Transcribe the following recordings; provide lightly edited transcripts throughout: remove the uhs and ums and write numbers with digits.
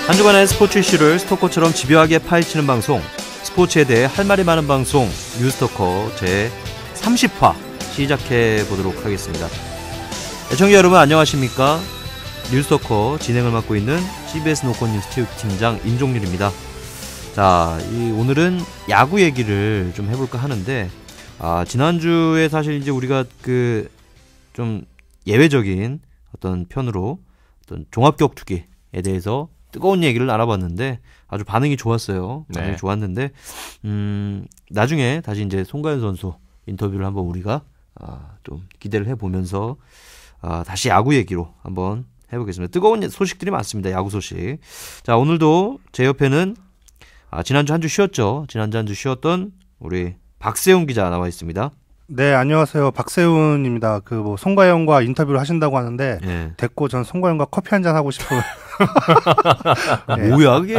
한 주간의 스포츠 이슈를 스토커처럼 집요하게 파헤치는 방송, 스포츠에 대해 할 말이 많은 방송 뉴스토커 제 30화 시작해보도록 하겠습니다. 애청자 여러분 안녕하십니까? 뉴스토커 진행을 맡고 있는 CBS 노컷 뉴스 체육팀장 임종률입니다. 자, 오늘은 야구 얘기를 좀 해볼까 하는데, 지난주에 사실 이제 우리가 좀 예외적인 어떤 편으로 어떤 종합격투기에 대해서 뜨거운 얘기를 알아봤는데 아주 반응이 좋았어요. 반응이 좋았는데 나중에 다시 이제 송가연 선수 인터뷰를 한번 우리가 좀 기대를 해보면서 다시 야구 얘기로 한번 해보겠습니다. 뜨거운 소식들이 많습니다. 야구 소식. 자, 오늘도 제 옆에는 지난주 한 주 쉬었죠. 지난주 한 주 쉬었던 우리 박세훈 기자 나와 있습니다. 네, 안녕하세요. 박세훈입니다. 송가연과 인터뷰를 하신다고 하는데 됐고 전 송가연과 커피 한잔 하고 싶어요. 네. 뭐야 그게?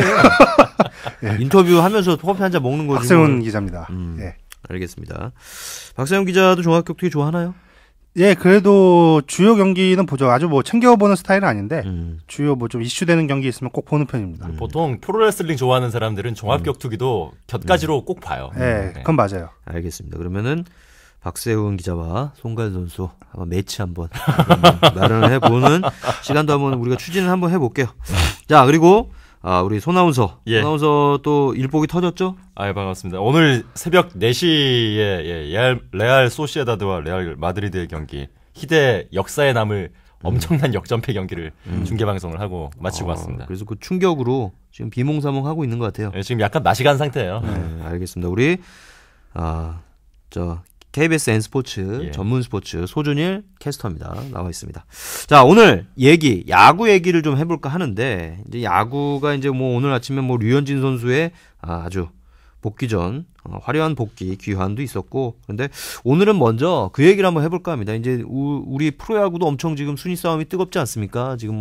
인터뷰하면서 커피 한잔 먹는 거지. 박세훈 기자입니다. 네. 알겠습니다. 박세훈 기자도 종합격투기 좋아하나요? 예, 그래도 주요 경기는 보죠. 아주 챙겨보는 스타일은 아닌데 주요 좀 이슈되는 경기 있으면 꼭 보는 편입니다. 보통 프로레슬링 좋아하는 사람들은 종합격투기도 곁가지로 꼭 봐요. 네, 그건 맞아요. 알겠습니다. 그러면은 박세훈 기자와 송가연 선수 한번 매치 한번 마련을 해보는 시간도 한번 우리가 추진을 한번 해볼게요. 자, 그리고 우리 손아운서 또 일복이 터졌죠? 반갑습니다. 오늘 새벽 4시에 레알 소시에다드와 레알 마드리드의 경기, 희대 역사에 남을 엄청난 역전패 경기를 중계방송을 하고 마치고 왔습니다. 그래서 그 충격으로 지금 비몽사몽 하고 있는 것 같아요. 네, 지금 약간 맛이 간 상태예요. 네, 알겠습니다. 우리 KBS N스포츠 전문 스포츠 소준일 캐스터입니다. 나와 있습니다. 자, 오늘 야구 얘기를 좀 해볼까 하는데, 이제 야구가 이제 오늘 아침에 류현진 선수의 아주 복귀전, 화려한 복귀, 귀환도 있었고, 그런데 오늘은 먼저 그 얘기를 한번 해볼까 합니다. 이제 우리 프로야구도 엄청 지금 순위 싸움이 뜨겁지 않습니까? 지금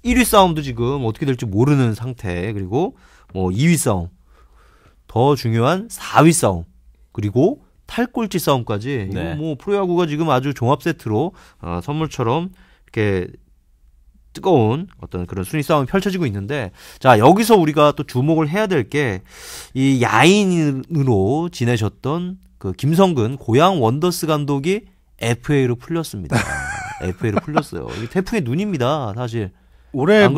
1위 싸움도 지금 어떻게 될지 모르는 상태, 그리고 2위 싸움, 더 중요한 4위 싸움, 그리고 탈꼴찌 싸움까지. 이거 프로야구가 지금 아주 종합 세트로 선물처럼 이렇게 뜨거운 어떤 그런 순위 싸움이 펼쳐지고 있는데, 자, 여기서 우리가 또 주목을 해야 될 게 이 야인으로 지내셨던 그 김성근 고양 원더스 감독이 FA로 풀렸습니다. FA로 풀렸어요. 이게 태풍의 눈입니다, 사실. 올해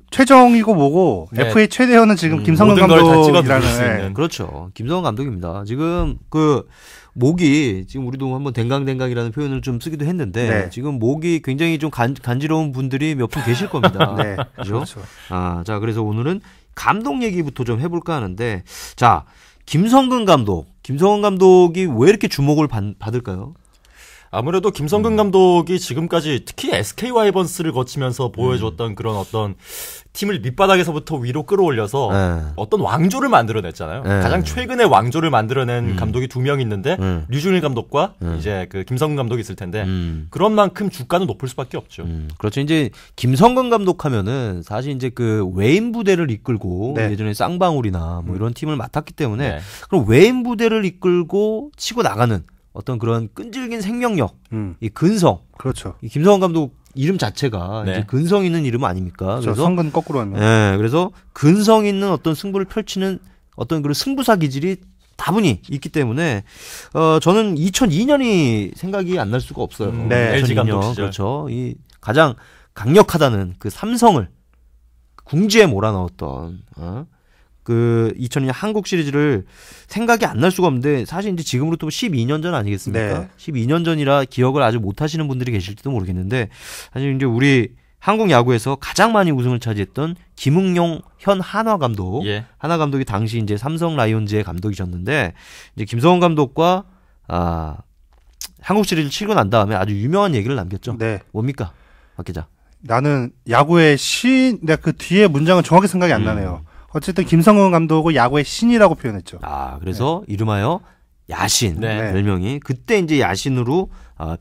최정이고 뭐고 FA 최대현은 지금 김성근 감독이라는. 그렇죠. 김성근 감독입니다. 지금 목이 지금 우리도 한번 댕강댕강이라는 표현을 좀 쓰기도 했는데 지금 목이 굉장히 좀 간지러운 분들이 몇 분 계실 겁니다. 네, 그렇죠. 자, 그래서 오늘은 감독 얘기부터 좀 해볼까 하는데, 자, 김성근 감독이 왜 이렇게 주목을 받을까요? 아무래도 김성근 감독이 지금까지 특히 SK 와이번스를 거치면서 보여줬던 그런 어떤 팀을 밑바닥에서부터 위로 끌어올려서 어떤 왕조를 만들어냈잖아요. 가장 최근에 왕조를 만들어낸 감독이 2명 있는데 류준일 감독과 이제 김성근 감독이 있을 텐데 그런 만큼 주가는 높을 수밖에 없죠. 그렇죠. 이제 김성근 감독 하면은 사실 이제 외인 부대를 이끌고 예전에 쌍방울이나 이런 팀을 맡았기 때문에 그럼 외인 부대를 이끌고 치고 나가는 어떤 그런 끈질긴 생명력, 이 근성. 그렇죠. 이 김성근 감독 이름 자체가 이제 근성 있는 이름 아닙니까? 그렇죠. 그래서 성근 거꾸로 하면. 네, 그래서 근성 있는 어떤 승부를 펼치는 어떤 그런 승부사 기질이 다분히 있기 때문에 저는 2002년이 생각이 안 날 수가 없어요. LG 감독 시절. 그렇죠. 이 가장 강력하다는 그 삼성을 궁지에 몰아넣었던 2002년 한국 시리즈를 생각이 안 날 수가 없는데, 사실 이제 지금으로부터 12년 전 아니겠습니까? 12년 전이라 기억을 아주 못 하시는 분들이 계실지도 모르겠는데, 사실 이제 우리 한국 야구에서 가장 많이 우승을 차지했던 김응용 현 한화 감독, 한화 감독이 당시 이제 삼성 라이온즈의 감독이셨는데, 이제 김성근 감독과 한국 시리즈를 치고 난 다음에 아주 유명한 얘기를 남겼죠. 뭡니까, 박 기자? 나는 야구의 내가 그 뒤에 문장은 정확히 생각이 안 나네요. 어쨌든 김성근 감독을 야구의 신이라고 표현했죠. 그래서 이름하여 야신, 별명이. 그때 이제 야신으로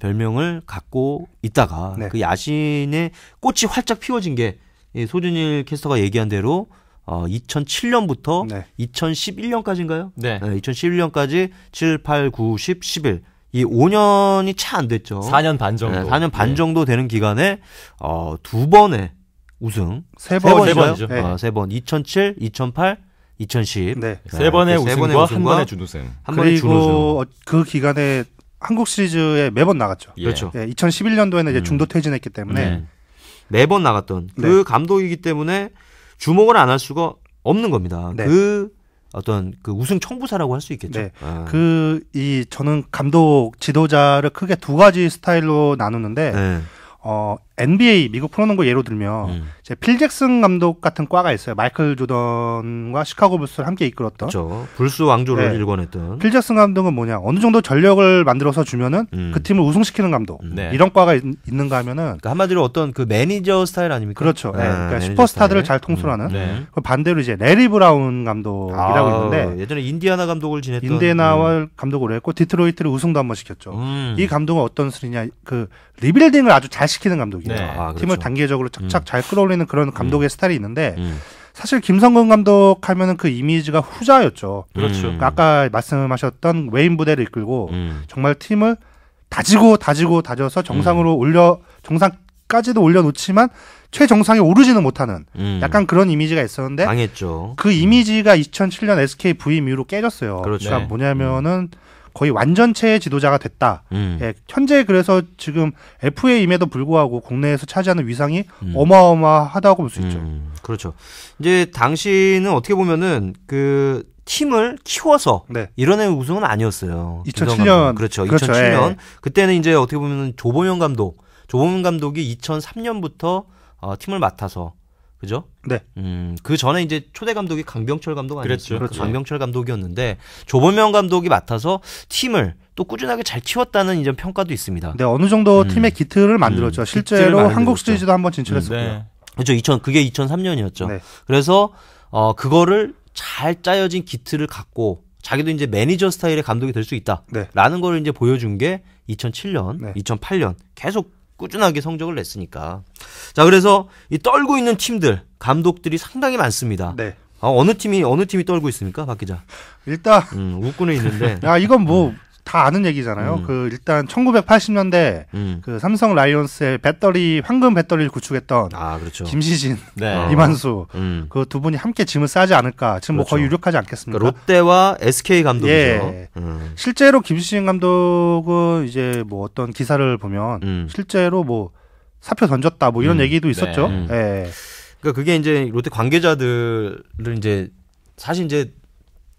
별명을 갖고 있다가 그 야신의 꽃이 활짝 피워진 게 소준일 캐스터가 얘기한 대로 2007년부터 2011년까지인가요? 2011년까지 7, 8, 9, 10, 11. 이 5년이 채 안 됐죠. 4년 반 정도. 4년 반 정도 되는 기간에 두 번의 우승 세 번, 번이죠. 세 번이죠. 네. 세 번. 2007, 2008, 2010. 네. 세 번의 세 번의 우승과 한 우승과 번의 준우승. 한 번의 준우승. 그리고 그 기간에 한국 시리즈에 매번 나갔죠. 예. 그렇죠. 네, 2011년도에는 이제 중도 퇴진했기 때문에 매번 나갔던 그 네. 감독이기 때문에 주목을 안 할 수가 없는 겁니다. 네. 그 어떤 그 우승 청부사라고 할 수 있겠죠. 네. 아. 저는 감독 지도자를 크게 두 가지 스타일로 나누는데 네. NBA 미국 프로농구 예로 들면 이제 필 잭슨 감독 같은 과가 있어요. 마이클 조던과 시카고 불스를 함께 이끌었던. 그렇죠. 불스 왕조를 네. 일궈냈던. 필 잭슨 감독은 뭐냐? 어느 정도 전력을 만들어서 주면은 그 팀을 우승시키는 감독. 네. 이런 과가 있는가 하면은 그러니까 한마디로 어떤 그 매니저 스타일 아닙니까? 그렇죠. 네. 그러니까 매니저 슈퍼스타들을 스타일. 잘 통솔하는. 네. 그 반대로 이제 레리 브라운 감독이라고 있는데 예전에 인디아나 감독을 지냈던 인디애나와 감독으로 했고 디트로이트를 우승도 한번 시켰죠. 이 이 감독은 어떤 스타일이냐? 그 리빌딩을 아주 잘 시키는 감독이에요. 네. 아, 팀을 그렇죠. 단계적으로 착착 잘 끌어올리는 그런 감독의 스타일이 있는데 음. 사실 김성근 감독 하면은 그 이미지가 후자였죠. 그렇죠. 그러니까 아까 말씀하셨던 웨인 부대를 이끌고 음. 정말 팀을 다져서 정상으로 정상까지도 올려놓지만 최정상에 오르지는 못하는 약간 그런 이미지가 있었는데 강했죠. 그 이미지가 2007년 SK 부임 이후로 깨졌어요. 그렇죠. 그러니까 네. 뭐냐면은 거의 완전체의 지도자가 됐다. 예, 현재 그래서 지금 FA임에도 불구하고 국내에서 차지하는 위상이 어마어마하다고 볼 수 있죠. 그렇죠. 이제 당시는 어떻게 보면은 그 팀을 키워서 네. 이뤄낸 우승은 아니었어요. 2007년. 그렇죠. 그렇죠. 2007년. 예. 그때는 이제 어떻게 보면 조범현 감독이 2003년부터 팀을 맡아서 그죠? 네. 그 전에 이제 초대 감독이 강병철 감독 아니었어요? 그렇죠. 강병철 감독이었는데 조범현 감독이 맡아서 팀을 또 꾸준하게 잘 키웠다는 이제 평가도 있습니다. 네, 어느 정도 팀의 기틀을 만들었죠. 실제로 기틀을 한국 만들었죠. 시리즈도 한번 진출했었고요. 네. 그렇죠. 그게 2003년이었죠. 네. 그래서 그거를 잘 짜여진 기틀을 갖고 자기도 이제 매니저 스타일의 감독이 될 수 있다라는 네. 걸 이제 보여준 게 2007년, 네. 2008년 계속 꾸준하게 성적을 냈으니까. 자, 그래서 이 떨고 있는 팀들, 감독들이 상당히 많습니다. 네. 어느 팀이 떨고 있습니까, 박 기자? 일단 웃고는 있는데. 야, 이건 뭐 다 아는 얘기잖아요. 그 일단 1980년대 그 삼성 라이온스의 황금 배터리를 구축했던 아, 그렇죠. 김시진, 네. 이만수 그 두 분이 함께 짐을 싸지 않을까. 지금 뭐 그렇죠. 거의 유력하지 않겠습니까? 그러니까 롯데와 SK 감독이죠. 예. 실제로 김시진 감독은 이제 뭐 어떤 기사를 보면 실제로 뭐 사표 던졌다 뭐 이런 얘기도 있었죠. 네. 예. 그러니까 그게 이제 롯데 관계자들을 이제 사실 이제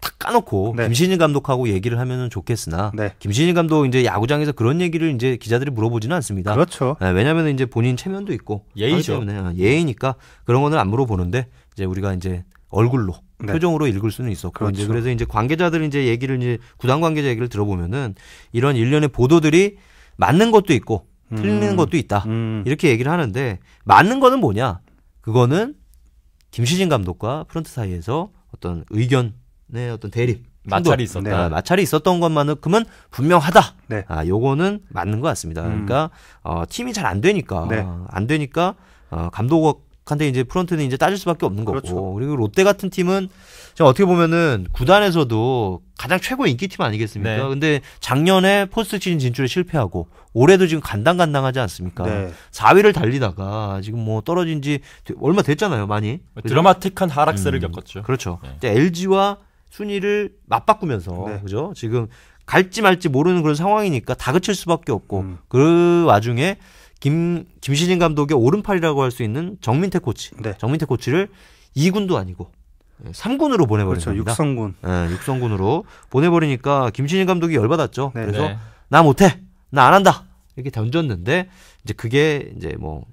탁 까놓고 네. 김신일 감독하고 얘기를 하면은 좋겠으나 네. 김신일 감독 이제 야구장에서 그런 얘기를 이제 기자들이 물어보지는 않습니다. 그렇죠. 네, 왜냐하면 이제 본인 체면도 있고 예의죠. 하기 때문에 예의니까 그런 거는 안 물어보는데 이제 우리가 이제 얼굴로 네. 표정으로 읽을 수는 있었고 그렇죠. 이제 그래서 이제 관계자들 이제 얘기를 이제 구단 관계자 얘기를 들어보면은 이런 일련의 보도들이 맞는 것도 있고 틀리는 것도 있다 이렇게 얘기를 하는데 맞는 거는 뭐냐? 그거는 김시진 감독과 프런트 사이에서 어떤 의견의 어떤 대립, 마찰이 충돌, 있었다. 마찰이 있었던 것만큼은 분명하다. 네. 요거는 맞는 것 같습니다. 그러니까 팀이 잘 안 되니까 네. 감독한테 이제 프런트는 이제 따질 수밖에 없는 거고 그렇죠. 그리고 롯데 같은 팀은 지금 어떻게 보면은 구단에서도 가장 최고 인기팀 아니겠습니까? 네. 근데 작년에 포스트 시즌 진출에 실패하고 올해도 지금 간당간당하지 않습니까? 네. 4위를 달리다가 지금 뭐 떨어진 지 얼마 됐잖아요, 많이. 그죠? 드라마틱한 하락세를 겪었죠. 그렇죠. 네. LG와 순위를 맞바꾸면서 네. 그죠? 지금 갈지 말지 모르는 그런 상황이니까 다그칠 수밖에 없고 그 와중에 김시진 감독의 오른팔이라고 할 수 있는 정민태 코치, 네. 정민태 코치를 2군도 아니고 3군으로 보내버린 그렇죠. 겁니다. 육성군. 네, 육성군으로 보내버리니까 김시진 감독이 열받았죠. 네. 그래서 네. 나 못해, 나 안 한다 이렇게 던졌는데 이제 그게 이제 뭐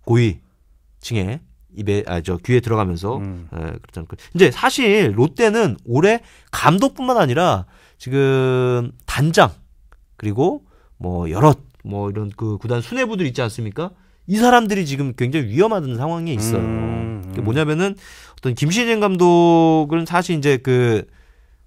고위층에 귀에 들어가면서 그렇잖아요. 이제 사실 롯데는 올해 감독뿐만 아니라 지금 단장 그리고 뭐 여러 뭐 이런 그 구단 수뇌부들 있지 않습니까? 이 사람들이 지금 굉장히 위험한 상황에 있어요. 그게 뭐냐면은 어떤 김신진 감독은 사실 이제 그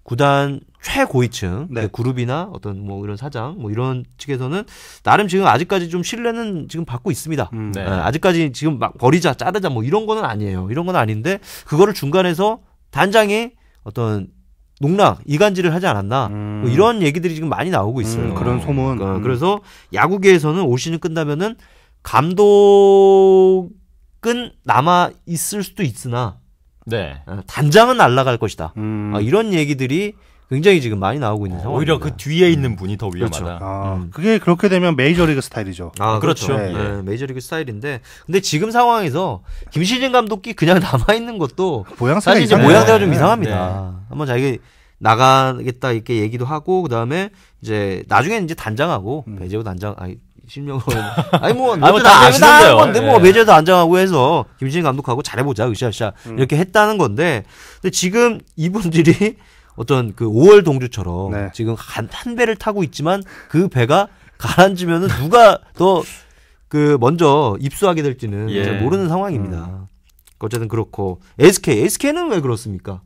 구단 최고위층 네. 그 그룹이나 어떤 뭐 이런 사장 뭐 이런 측에서는 나름 지금 아직까지 좀 신뢰는 지금 받고 있습니다. 네. 아직까지 지금 막 버리자 자르자 뭐 이런 거는 아니에요. 이런 건 아닌데 그거를 중간에서 단장이 어떤 농락 이간질을 하지 않았나 뭐 이런 얘기들이 지금 많이 나오고 있어요. 그런 소문. 그래서 야구계에서는 올 시즌 끝나면은 감독이 남아 있을 수도 있으나 네. 단장은 날아갈 것이다. 이런 얘기들이 굉장히 지금 많이 나오고 있는 상황입니다. 오히려 그 뒤에 있는 분이 더 위험하다. 그렇죠. 그게 그렇게 되면 메이저리그 스타일이죠. 그렇죠. 네. 네, 메이저리그 스타일인데 근데 지금 상황에서 김시진 감독이 그냥 남아 있는 것도 사실 이제 모양새가 좀 이상합니다. 한번 자기 나가겠다 이렇게 얘기도 하고 그다음에 이제 나중에는 이제 단장하고 배재호 단장 실명으로 다 아시는데요. 건데 뭐 배재호 단장하고 해서 김시진 감독하고 잘해보자 으쌰으쌰 이렇게 했다는 건데 근데 지금 이분들이 어떤 그 5월 동주처럼 지금 한 배를 타고 있지만 그 배가 가라앉으면은 누가 더 그 먼저 입수하게 될지는 잘 모르는 상황입니다. 어쨌든 그렇고 SK는 왜 그렇습니까?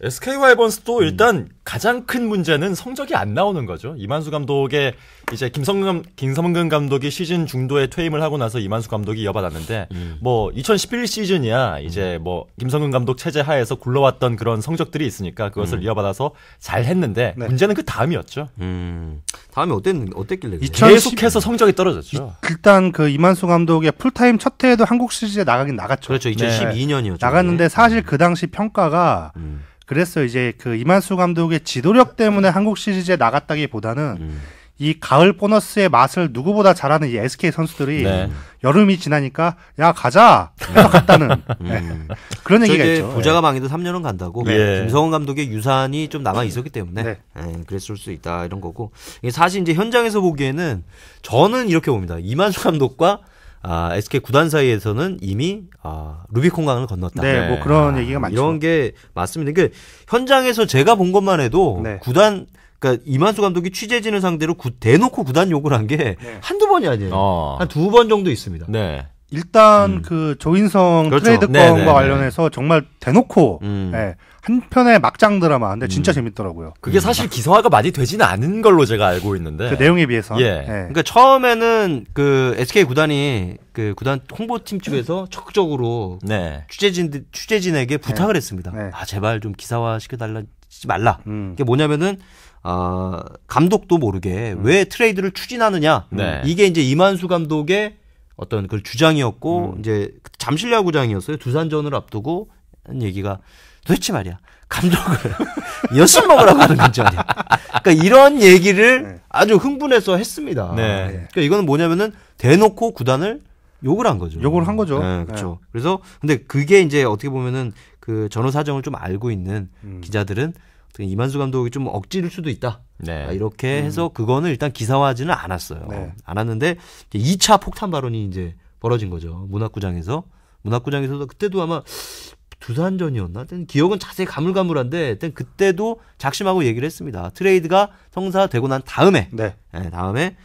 SK 와이번스도 일단 가장 큰 문제는 성적이 안 나오는 거죠. 이만수 감독의 이제 김성근 감독이 시즌 중도에 퇴임을 하고 나서 이만수 감독이 이어받았는데 뭐 2011 시즌이야 이제 뭐 김성근 감독 체제 하에서 굴러왔던 그런 성적들이 있으니까 그것을 이어받아서 잘 했는데 문제는 그 다음이었죠. 다음에 어땠길래 계속해서 성적이 떨어졌죠. 일단 그 이만수 감독의 풀타임 첫 해에도 한국 시리즈에 나가긴 나갔죠. 그렇죠. 2012년이었죠. 나갔는데 사실 그 당시 평가가 그랬어요. 이제 그 이만수 감독의 지도력 때문에 한국 시리즈에 나갔다기보다는 이 가을 보너스의 맛을 누구보다 잘하는 이 SK 선수들이 여름이 지나니까 야 가자 해서 갔다는 그런 얘기가 있죠. 부자가 망해도 3년은 간다고. 김성원 감독의 유산이 좀 남아 있었기 때문에 그랬을 수 있다 이런 거고. 사실 이제 현장에서 보기에는 저는 이렇게 봅니다. 이만수 감독과 SK 구단 사이에서는 이미 루비콘강을 건넜다. 네, 뭐 그런 얘기가 많죠. 이런 게 맞습니다. 그러니까 현장에서 제가 본 것만 해도 구단 그러니까 이만수 감독이 취재진을 상대로 대놓고 구단 욕을 한 게 한두 번이 아니에요. 한 두 번 정도 있습니다. 네. 일단 그 조인성 트레이드 건과 관련해서 정말 대놓고 한편의 막장 드라마인데 진짜 재밌더라고요. 그게 사실 기사화가 많이 되지는 않은 걸로 제가 알고 있는데 그 내용에 비해서. 그러니까 처음에는 그 SK 구단이 그 구단 홍보팀 측에서 적극적으로 취재진에게 부탁을 했습니다. 제발 좀 기사화 시켜달라지 말라. 이게 뭐냐면은 감독도 모르게 왜 트레이드를 추진하느냐. 이게 이제 이만수 감독의 어떤 그 주장이었고 이제 잠실 야구장이었어요. 두산전을 앞두고 한 얘기가 도대체 말이야 감독을 엿을 먹으라고 하는 건지 말이야. 그러니까 이런 얘기를 아주 흥분해서 했습니다. 그러니까 이거는 뭐냐면은 대놓고 구단을 욕을 한 거죠. 욕을 한 거죠. 그렇죠. 그래서 근데 그게 이제 어떻게 보면은 그 전후 사정을 좀 알고 있는 기자들은 이만수 감독이 좀 억지일 수도 있다. 이렇게 해서 그거는 일단 기사화하지는 않았어요. 않았는데 2차 폭탄 발언이 이제 벌어진 거죠. 문학구장에서도 그때도 아마 두산전이었나? 기억은 자세히 가물가물한데 그때도 작심하고 얘기를 했습니다. 트레이드가 성사되고 난 다음에 다음에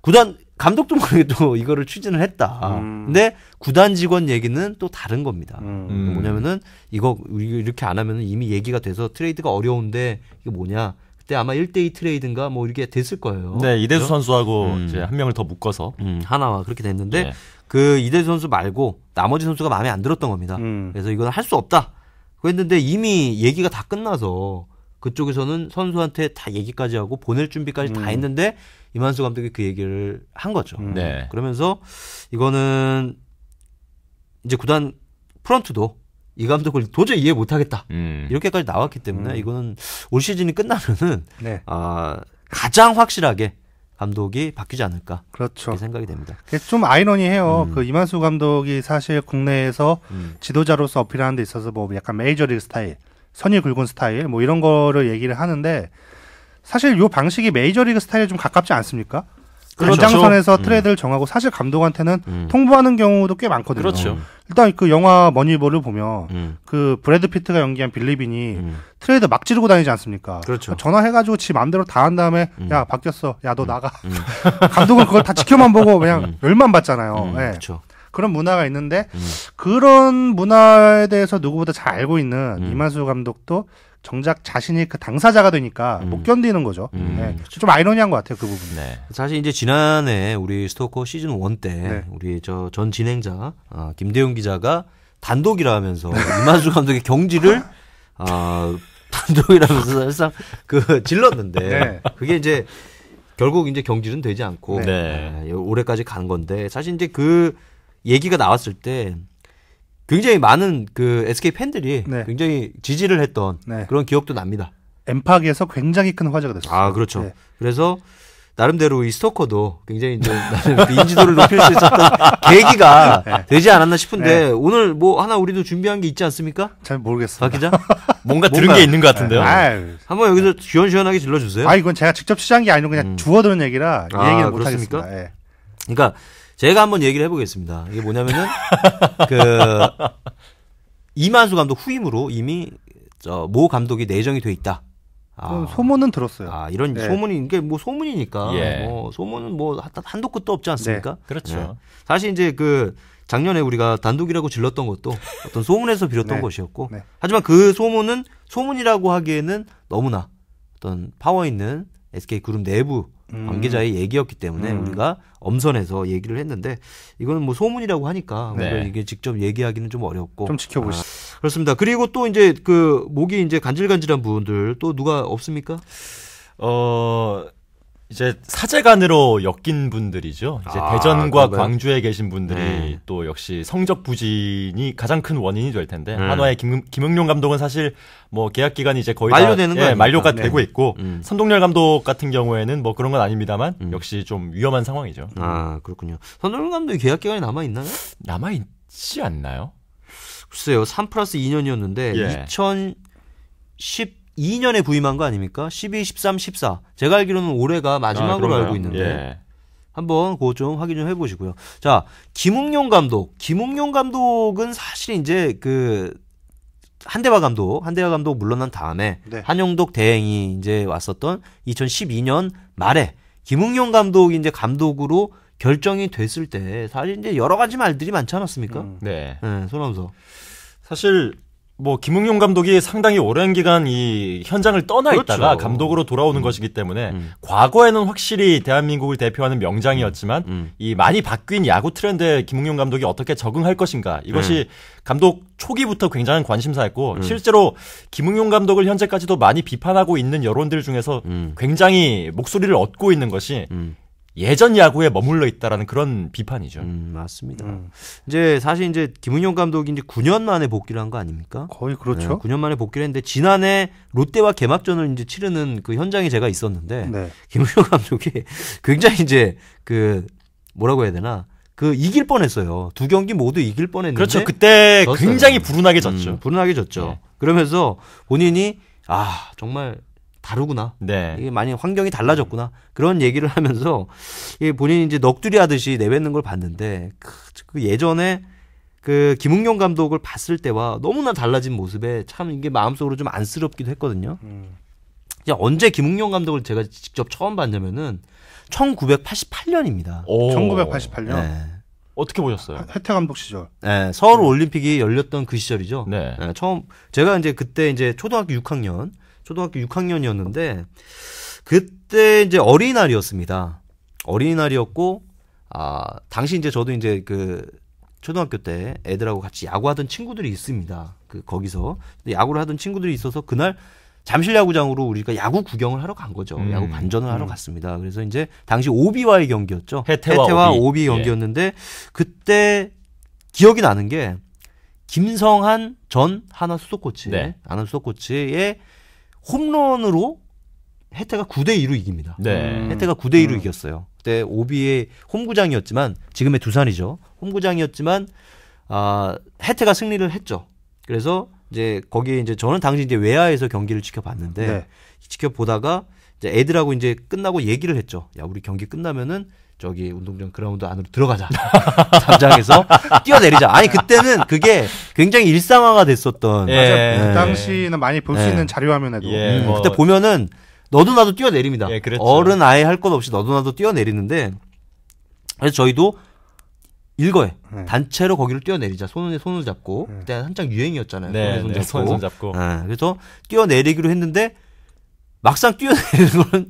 구단 감독도 모르게 또 이거를 추진을 했다. 근데 구단 직원 얘기는 또 다른 겁니다. 뭐냐면은 이거 이렇게 안 하면은 이미 얘기가 돼서 트레이드가 어려운데 이게 뭐냐? 그때 아마 1대2 트레이드인가 뭐 이렇게 됐을 거예요. 네, 이대수 선수하고 이제 한 명을 더 묶어서 하나와 그렇게 됐는데 그 이대수 선수 말고 나머지 선수가 마음에 안 들었던 겁니다. 그래서 이건 할 수 없다. 그랬는데 이미 얘기가 다 끝나서 그쪽에서는 선수한테 다 얘기까지 하고 보낼 준비까지 다 했는데 이만수 감독이 그 얘기를 한 거죠. 그러면서 이거는 이제 구단 프런트도 이 감독을 도저히 이해 못하겠다. 이렇게까지 나왔기 때문에 이거는 올 시즌이 끝나면은 가장 확실하게 감독이 바뀌지 않을까. 그렇죠. 생각이 됩니다. 좀 아이러니해요. 그 이만수 감독이 사실 국내에서 지도자로서 어필하는 데 있어서 뭐 약간 메이저리그 스타일, 선이 굵은 스타일 뭐 이런 거를 얘기를 하는데 사실 요 방식이 메이저리그 스타일에 좀 가깝지 않습니까? 그렇죠. 연장선에서 트레이드를 정하고 사실 감독한테는 통보하는 경우도 꽤 많거든요. 그렇죠. 일단 그 영화 머니볼을 보면 그 브래드 피트가 연기한 빌리빈이 트레이드 막 지르고 다니지 않습니까? 그렇죠. 전화해가지고 지 맘대로 다 한 다음에 야 바뀌었어. 야 너 나가. 감독은 그걸 다 지켜만 보고 그냥 열만 받잖아요. 그렇죠. 그런 문화가 있는데 그런 문화에 대해서 누구보다 잘 알고 있는 이만수 감독도 정작 자신이 그 당사자가 되니까 못 견디는 거죠. 좀 아이러니한 것 같아요, 그 부분. 사실 이제 지난해 우리 스토커 시즌 1 때 우리 저 전 진행자 김대웅 기자가 단독이라 하면서 이만수 감독의 경지를 단독이라면서 사실상 그 질렀는데 그게 이제 결국 이제 경질은 되지 않고 올해까지 간 건데 사실 이제 그 얘기가 나왔을 때 굉장히 많은 그 SK 팬들이 네. 굉장히 지지를 했던 네. 그런 기억도 납니다. 엠팍에서 굉장히 큰 화제가 됐어요. 아, 그렇죠. 네. 그래서 나름대로 이 스토커도 굉장히 이제 그 인지도를 높일 수 있었던 계기가 네. 되지 않았나 싶은데 네. 오늘 뭐 하나 우리도 준비한 게 있지 않습니까? 잘 모르겠어요. 박 기자? 뭔가 들은 게 있는 것 같은데요. 아유. 한번 여기서 시원시원하게 질러주세요. 아, 이건 제가 직접 취재한 게 아니고 그냥 주워들은 얘기라 이 아, 얘기는 그렇습니까? 못하겠습니다. 예. 그러니까 제가 한번 얘기를 해보겠습니다. 이게 뭐냐면은 그 이만수 감독 후임으로 이미 모 감독이 내정이 돼 있다. 소문은 들었어요. 아, 이런 네. 소문이 이게 뭐 소문이니까 예. 뭐 소문은 뭐 한도 끝도 없지 않습니까? 그렇죠. 네. 사실 이제 그 작년에 우리가 단독이라고 질렀던 것도 어떤 소문에서 비롯된 네. 것이었고 네. 하지만 그 소문은 소문이라고 하기에는 너무나 어떤 파워 있는 SK 그룹 내부 관계자의 얘기였기 때문에 우리가 엄선해서 얘기를 했는데 이거는 뭐 소문이라고 하니까 네. 우리가 이게 직접 얘기하기는 좀 어렵고 좀 지켜보시죠. 그렇습니다. 그리고 또 이제 그 목이 이제 간질간질한 분들 또 누가 없습니까? 이제 사제간으로 엮인 분들이죠. 이제 아, 대전과 그런가요? 광주에 계신 분들이 네. 또 역시 성적 부진이 가장 큰 원인이 될 텐데 네. 한화의 김응용 감독은 사실 뭐 계약 기간이 이제 거의 만료되는 거 다 아닙니까? 만료가 네. 되고 있고 선동열 감독 같은 경우에는 뭐 그런 건 아닙니다만 역시 좀 위험한 상황이죠. 아, 그렇군요. 선동열 감독이 계약 기간이 남아 있나요? 남아 있지 않나요? 글쎄요. 3+2년이었는데 예. 2012년에 부임한 거 아닙니까? 12, 13, 14. 제가 알기로는 올해가 마지막으로 그런가요? 알고 있는데 예. 한번 그거 좀 확인 좀 해보시고요. 자, 김웅용 감독은 사실 이제 그 한대화 감독 물러난 다음에 네. 한용덕 대행이 이제 왔었던 2012년 말에 김웅용 감독이 이제 감독으로 결정이 됐을 때 사실 이제 여러 가지 말들이 많지 않았습니까? 네. 네, 손아우서. 사실 뭐 김응용 감독이 상당히 오랜 기간 이 현장을 떠나 그렇죠. 있다가 감독으로 돌아오는 것이기 때문에 과거에는 확실히 대한민국을 대표하는 명장이었지만 이 많이 바뀐 야구 트렌드에 김응용 감독이 어떻게 적응할 것인가 이것이 감독 초기부터 굉장한 관심사였고 실제로 김응용 감독을 현재까지도 많이 비판하고 있는 여론들 중에서 굉장히 목소리를 얻고 있는 것이 예전 야구에 머물러 있다라는 그런 비판이죠. 맞습니다. 이제 사실 이제 김은용 감독이 이제 9년 만에 복귀를 한 거 아닙니까? 거의 그렇죠. 9년 만에 복귀를 했는데 지난해 롯데와 개막전을 이제 치르는 그 현장에 제가 있었는데 네. 김은용 감독이 굉장히 이제 그 뭐라고 해야 되나? 그 이길 뻔했어요. 두 경기 모두 이길 뻔했는데 그렇죠. 그때 졌어요. 굉장히 불운하게 졌죠. 불운하게 졌죠. 네. 그러면서 본인이 정말 다르구나. 네. 이게 많이 환경이 달라졌구나. 그런 얘기를 하면서 이게 본인이 이제 넋두리 하듯이 내뱉는 걸 봤는데 그 예전에 그 김웅용 감독을 봤을 때와 너무나 달라진 모습에 참 이게 마음속으로 좀 안쓰럽기도 했거든요. 이제 언제 김웅용 감독을 제가 직접 처음 봤냐면은 1988년입니다. 1988년 어떻게 보셨어요? 혜태 감독 시절. 네, 서울 올림픽이 열렸던 그 시절이죠. 네. 처음 제가 이제 그때 이제 초등학교 6학년이었는데 그때 이제 어린이날이었습니다. 어린이날이었고 당시 이제 저도 이제 그 초등학교 때 애들하고 같이 야구하던 친구들이 있습니다. 거기서 근데 야구를 하던 친구들이 있어서 그날 잠실야구장으로 우리가 야구 구경을 하러 간 거죠. 야구 반전을 하러 갔습니다. 그래서 이제 당시 오비와의 경기였죠. 혜태와 오비 경기였는데 그때 기억이 나는 게 김성한 전 하나 수석 코치, 네. 하나 수석 코치의 홈런으로 혜태가 9대2로 이깁니다. 네. 혜태가 9대2로 이겼어요. 그때 오비의 홈구장이었지만 지금의 두산이죠. 홈구장이었지만 혜태가 승리를 했죠. 그래서 이제 거기에 이제 저는 당시 이제 외야에서 경기를 지켜봤는데 네. 지켜보다가 이제 애들하고 이제 끝나고 얘기를 했죠. 야, 우리 경기 끝나면은 저기 운동장 그라운드 안으로 들어가자. 담장에서 뛰어내리자. 아니 그때는 그게 굉장히 일상화가 됐었던. 예. 그 당시는 많이 볼 수 네. 있는 자료 화면에도. 예. 뭐. 그때 보면은 너도 나도 뛰어내립니다. 예, 그랬죠. 어른 아예 할 것 없이 너도 나도 뛰어내리는데 그래서 저희도 일거에 단체로 거기를 뛰어내리자. 손에 손을 잡고 그때 한창 유행이었잖아요. 네, 손에 네, 손 손 잡고. 잡고. 그래서 뛰어내리기로 했는데 막상 뛰어내리는 건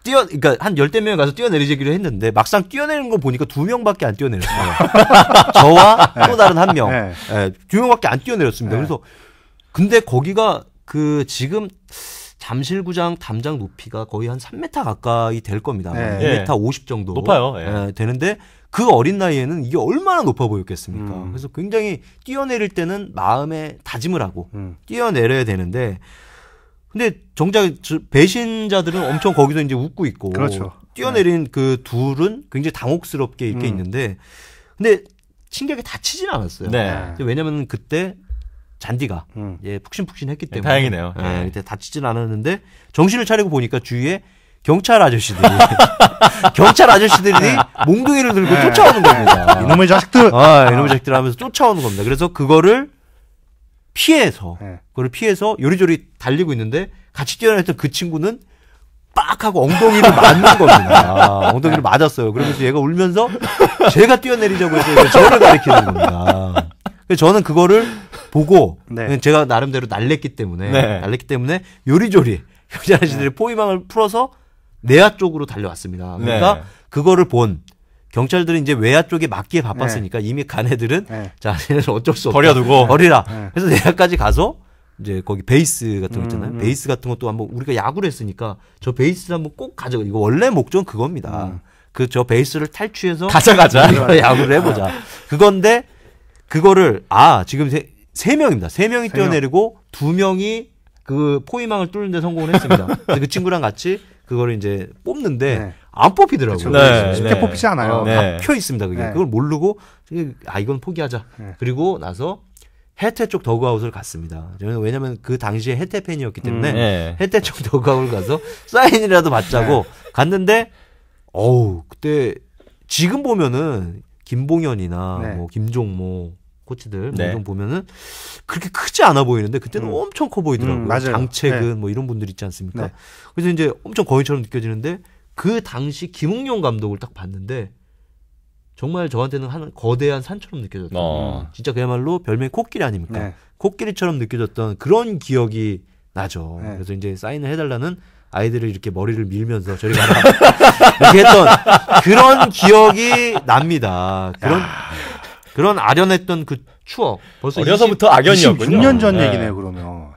그러니까 한 10대 명이 가서 뛰어내리기로 했는데 막상 뛰어내리는 거 보니까 2명밖에 안 뛰어내렸어요. 저와 또 다른 한 명. 네. 2명밖에 안 뛰어내렸습니다. 네. 그래서 근데 거기가 그 지금 잠실구장 담장 높이가 거의 한 3m 가까이 될 겁니다. 네. 2m 50 정도. 높아요. 되는데 그 어린 나이에는 이게 얼마나 높아 보였겠습니까? 그래서 굉장히 뛰어내릴 때는 마음에 다짐을 하고 뛰어내려야 되는데 근데 정작 배신자들은 엄청 거기서 이제 웃고 있고 그렇죠. 뛰어내린 그 둘은 굉장히 당혹스럽게 이렇게 있는데 근데 신기하게 다치진 않았어요. 네. 왜냐면 그때 잔디가 예, 푹신푹신했기 때문에 다행이네요. 예, 그때 다치진 않았는데 정신을 차리고 보니까 주위에 경찰 아저씨들이 몽둥이를 들고 쫓아오는 겁니다. 이놈의 자식들. 이놈의 자식들 하면서 쫓아오는 겁니다. 그래서 그거를 피해서 요리조리 달리고 있는데 같이 뛰어다녔던 그 친구는 빡 하고 엉덩이를 맞는 겁니다. 엉덩이를 맞았어요. 그러면서 얘가 울면서 제가 뛰어내리자고 해서 저를 가리키는 겁니다. 그래서 저는 그거를 보고 제가 나름대로 날랬기 때문에 요리조리 경찰 아저씨들이 포위망을 풀어서 내야 쪽으로 달려왔습니다. 그러니까 그거를 본 경찰들은 이제 외야 쪽에 맞기에 바빴으니까 이미 간 애들은 자, 얘는 어쩔 수 없다. 버리라. 그래서 내야까지 가서 이제 거기 베이스 같은 거 있잖아요. 베이스 같은 것도 한번 우리가 야구를 했으니까 저 베이스를 한번 꼭 가져가. 이거 원래 목적은 그겁니다. 그 저 베이스를 탈취해서 가져가자. 야구를 해보자. 그건데 그거를 지금 세 명입니다. 세 명이 뛰어내리고 두 명이 그 포위망을 뚫는 데 성공을 했습니다. 그 친구랑 같이 그거를 이제 뽑는데 안 뽑히더라고요. 그렇죠. 쉽게 뽑히지 않아요. 박혀 있습니다. 그게 그걸 모르고 이건 포기하자. 그리고 나서 해태 쪽 더그아웃을 갔습니다. 저는 왜냐면 그 당시에 해태 팬이었기 때문에 해태 쪽 더그아웃을 가서 사인이라도 받자고 갔는데 그때 지금 보면은 김봉현이나 뭐 김종모 코치들 좀 보면은 그렇게 크지 않아 보이는데 그때는 엄청 커 보이더라고요. 맞아요. 장채근 뭐 이런 분들 있지 않습니까? 그래서 이제 엄청 거인처럼 느껴지는데 그 당시 김웅용 감독을 딱 봤는데 정말 저한테는 한 거대한 산처럼 느껴졌던 진짜 그야말로 별명이 코끼리 아닙니까? 코끼리처럼 느껴졌던 그런 기억이 나죠. 그래서 이제 사인을 해달라는 아이들을 이렇게 머리를 밀면서 저리 가라 이렇게 했던 그런 기억이 납니다. 그런 아련했던 그 추억. 벌써 어려서부터 악연이었군요. 26년 전 얘기네요, 그러면.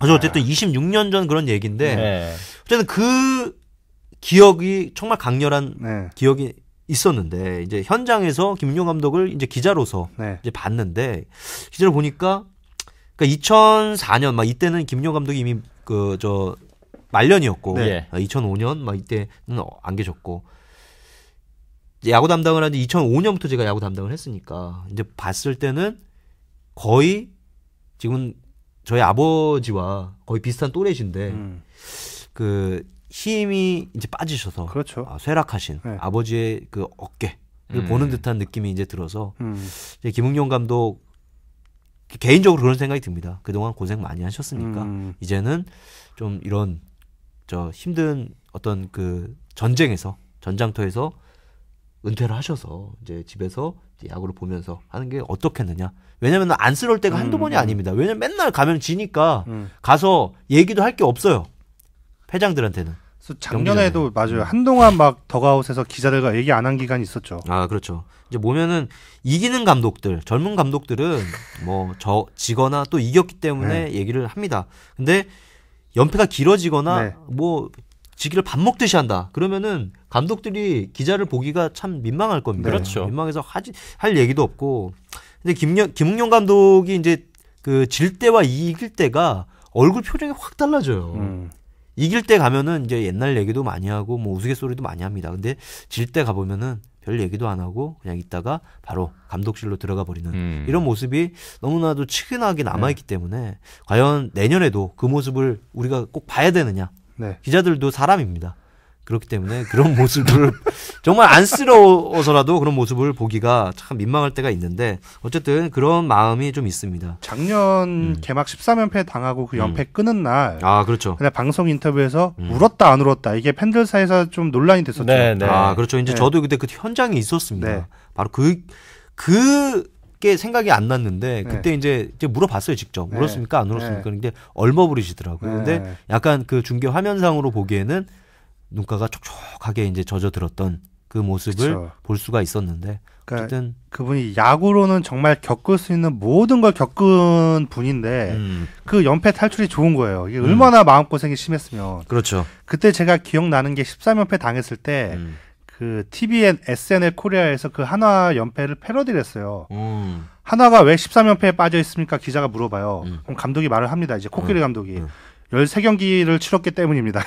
어쨌든 26년 전 그런 얘기인데 어쨌든 그 기억이 정말 강렬한 기억이 있었는데 이제 현장에서 김용 감독을 이제 기자로서 이제 봤는데 기자를 보니까 그러니까 2004년 막 이때는 김용 감독이 이미 말년이었고 2005년 막 이때는 안 계셨고 야구 담당을 한 지 2005년부터 제가 야구 담당을 했으니까 이제 봤을 때는 거의 지금 저희 아버지와 거의 비슷한 또래신데 그 힘이 이제 빠지셔서 그렇죠. 쇠락하신 아버지의 그 어깨를 보는 듯한 느낌이 이제 들어서 이제 김웅용 감독 개인적으로 그런 생각이 듭니다. 그동안 고생 많이 하셨으니까 이제는 좀 이런 힘든 어떤 그 전장터에서 은퇴를 하셔서 이제 집에서 이제 야구를 보면서 하는 게 어떻겠느냐. 왜냐면 안쓰러울 때가 한두 번이 아닙니다. 왜냐면 맨날 가면 지니까 가서 얘기도 할 게 없어요. 회장들한테는. 그래서 작년에도 맞아요. 한동안 막 더그아웃에서 기자들과 얘기 안 한 기간이 있었죠. 그렇죠. 이제 보면은 이기는 감독들, 젊은 감독들은 뭐 지거나 또 이겼기 때문에 얘기를 합니다. 근데 연패가 길어지거나 뭐 지기를 밥 먹듯이 한다. 그러면은 감독들이 기자를 보기가 참 민망할 겁니다. 그렇죠. 민망해서 할 얘기도 없고. 근데 김웅용 감독이 이제 그 질 때와 이길 때가 얼굴 표정이 확 달라져요. 이길 때 가면은 이제 옛날 얘기도 많이 하고 뭐 우스갯소리도 많이 합니다. 근데 질 때 가보면은 별 얘기도 안 하고 그냥 있다가 바로 감독실로 들어가 버리는 이런 모습이 너무나도 측은하게 남아있기 때문에 과연 내년에도 그 모습을 우리가 꼭 봐야 되느냐. 기자들도 사람입니다. 그렇기 때문에 그런 모습을 정말 안쓰러워서라도 그런 모습을 보기가 참 민망할 때가 있는데 어쨌든 그런 마음이 좀 있습니다. 작년 개막 13연패 당하고 그 연패 끊은 날 그렇죠. 근데 방송 인터뷰에서 울었다 안 울었다 이게 팬들 사이에서 좀 논란이 됐었죠. 그렇죠. 이제 저도 그때 그 현장에 있었습니다. 바로 그게 생각이 안 났는데 그때 이제 물어봤어요. 직접. 울었습니까? 안 울었습니까? 근데 얼머부리시더라고요. 근데 약간 그 중계 화면상으로 보기에는 눈가가 촉촉하게 이제 젖어들었던 그 모습을 그쵸. 볼 수가 있었는데 그러니까 어쨌든 그분이 야구로는 정말 겪을 수 있는 모든 걸 겪은 분인데 그 연패 탈출이 좋은 거예요. 이게 얼마나 마음고생이 심했으면. 그렇죠. 그때 제가 기억나는 게 13연패 당했을 때 그 TVN SNL 코리아에서 그 한화 연패를 패러디를 했어요. 한화가 왜 13연패에 빠져 있습니까? 기자가 물어봐요. 그럼 감독이 말을 합니다. 이제 코끼리 감독이. 13경기를 치렀기 때문입니다.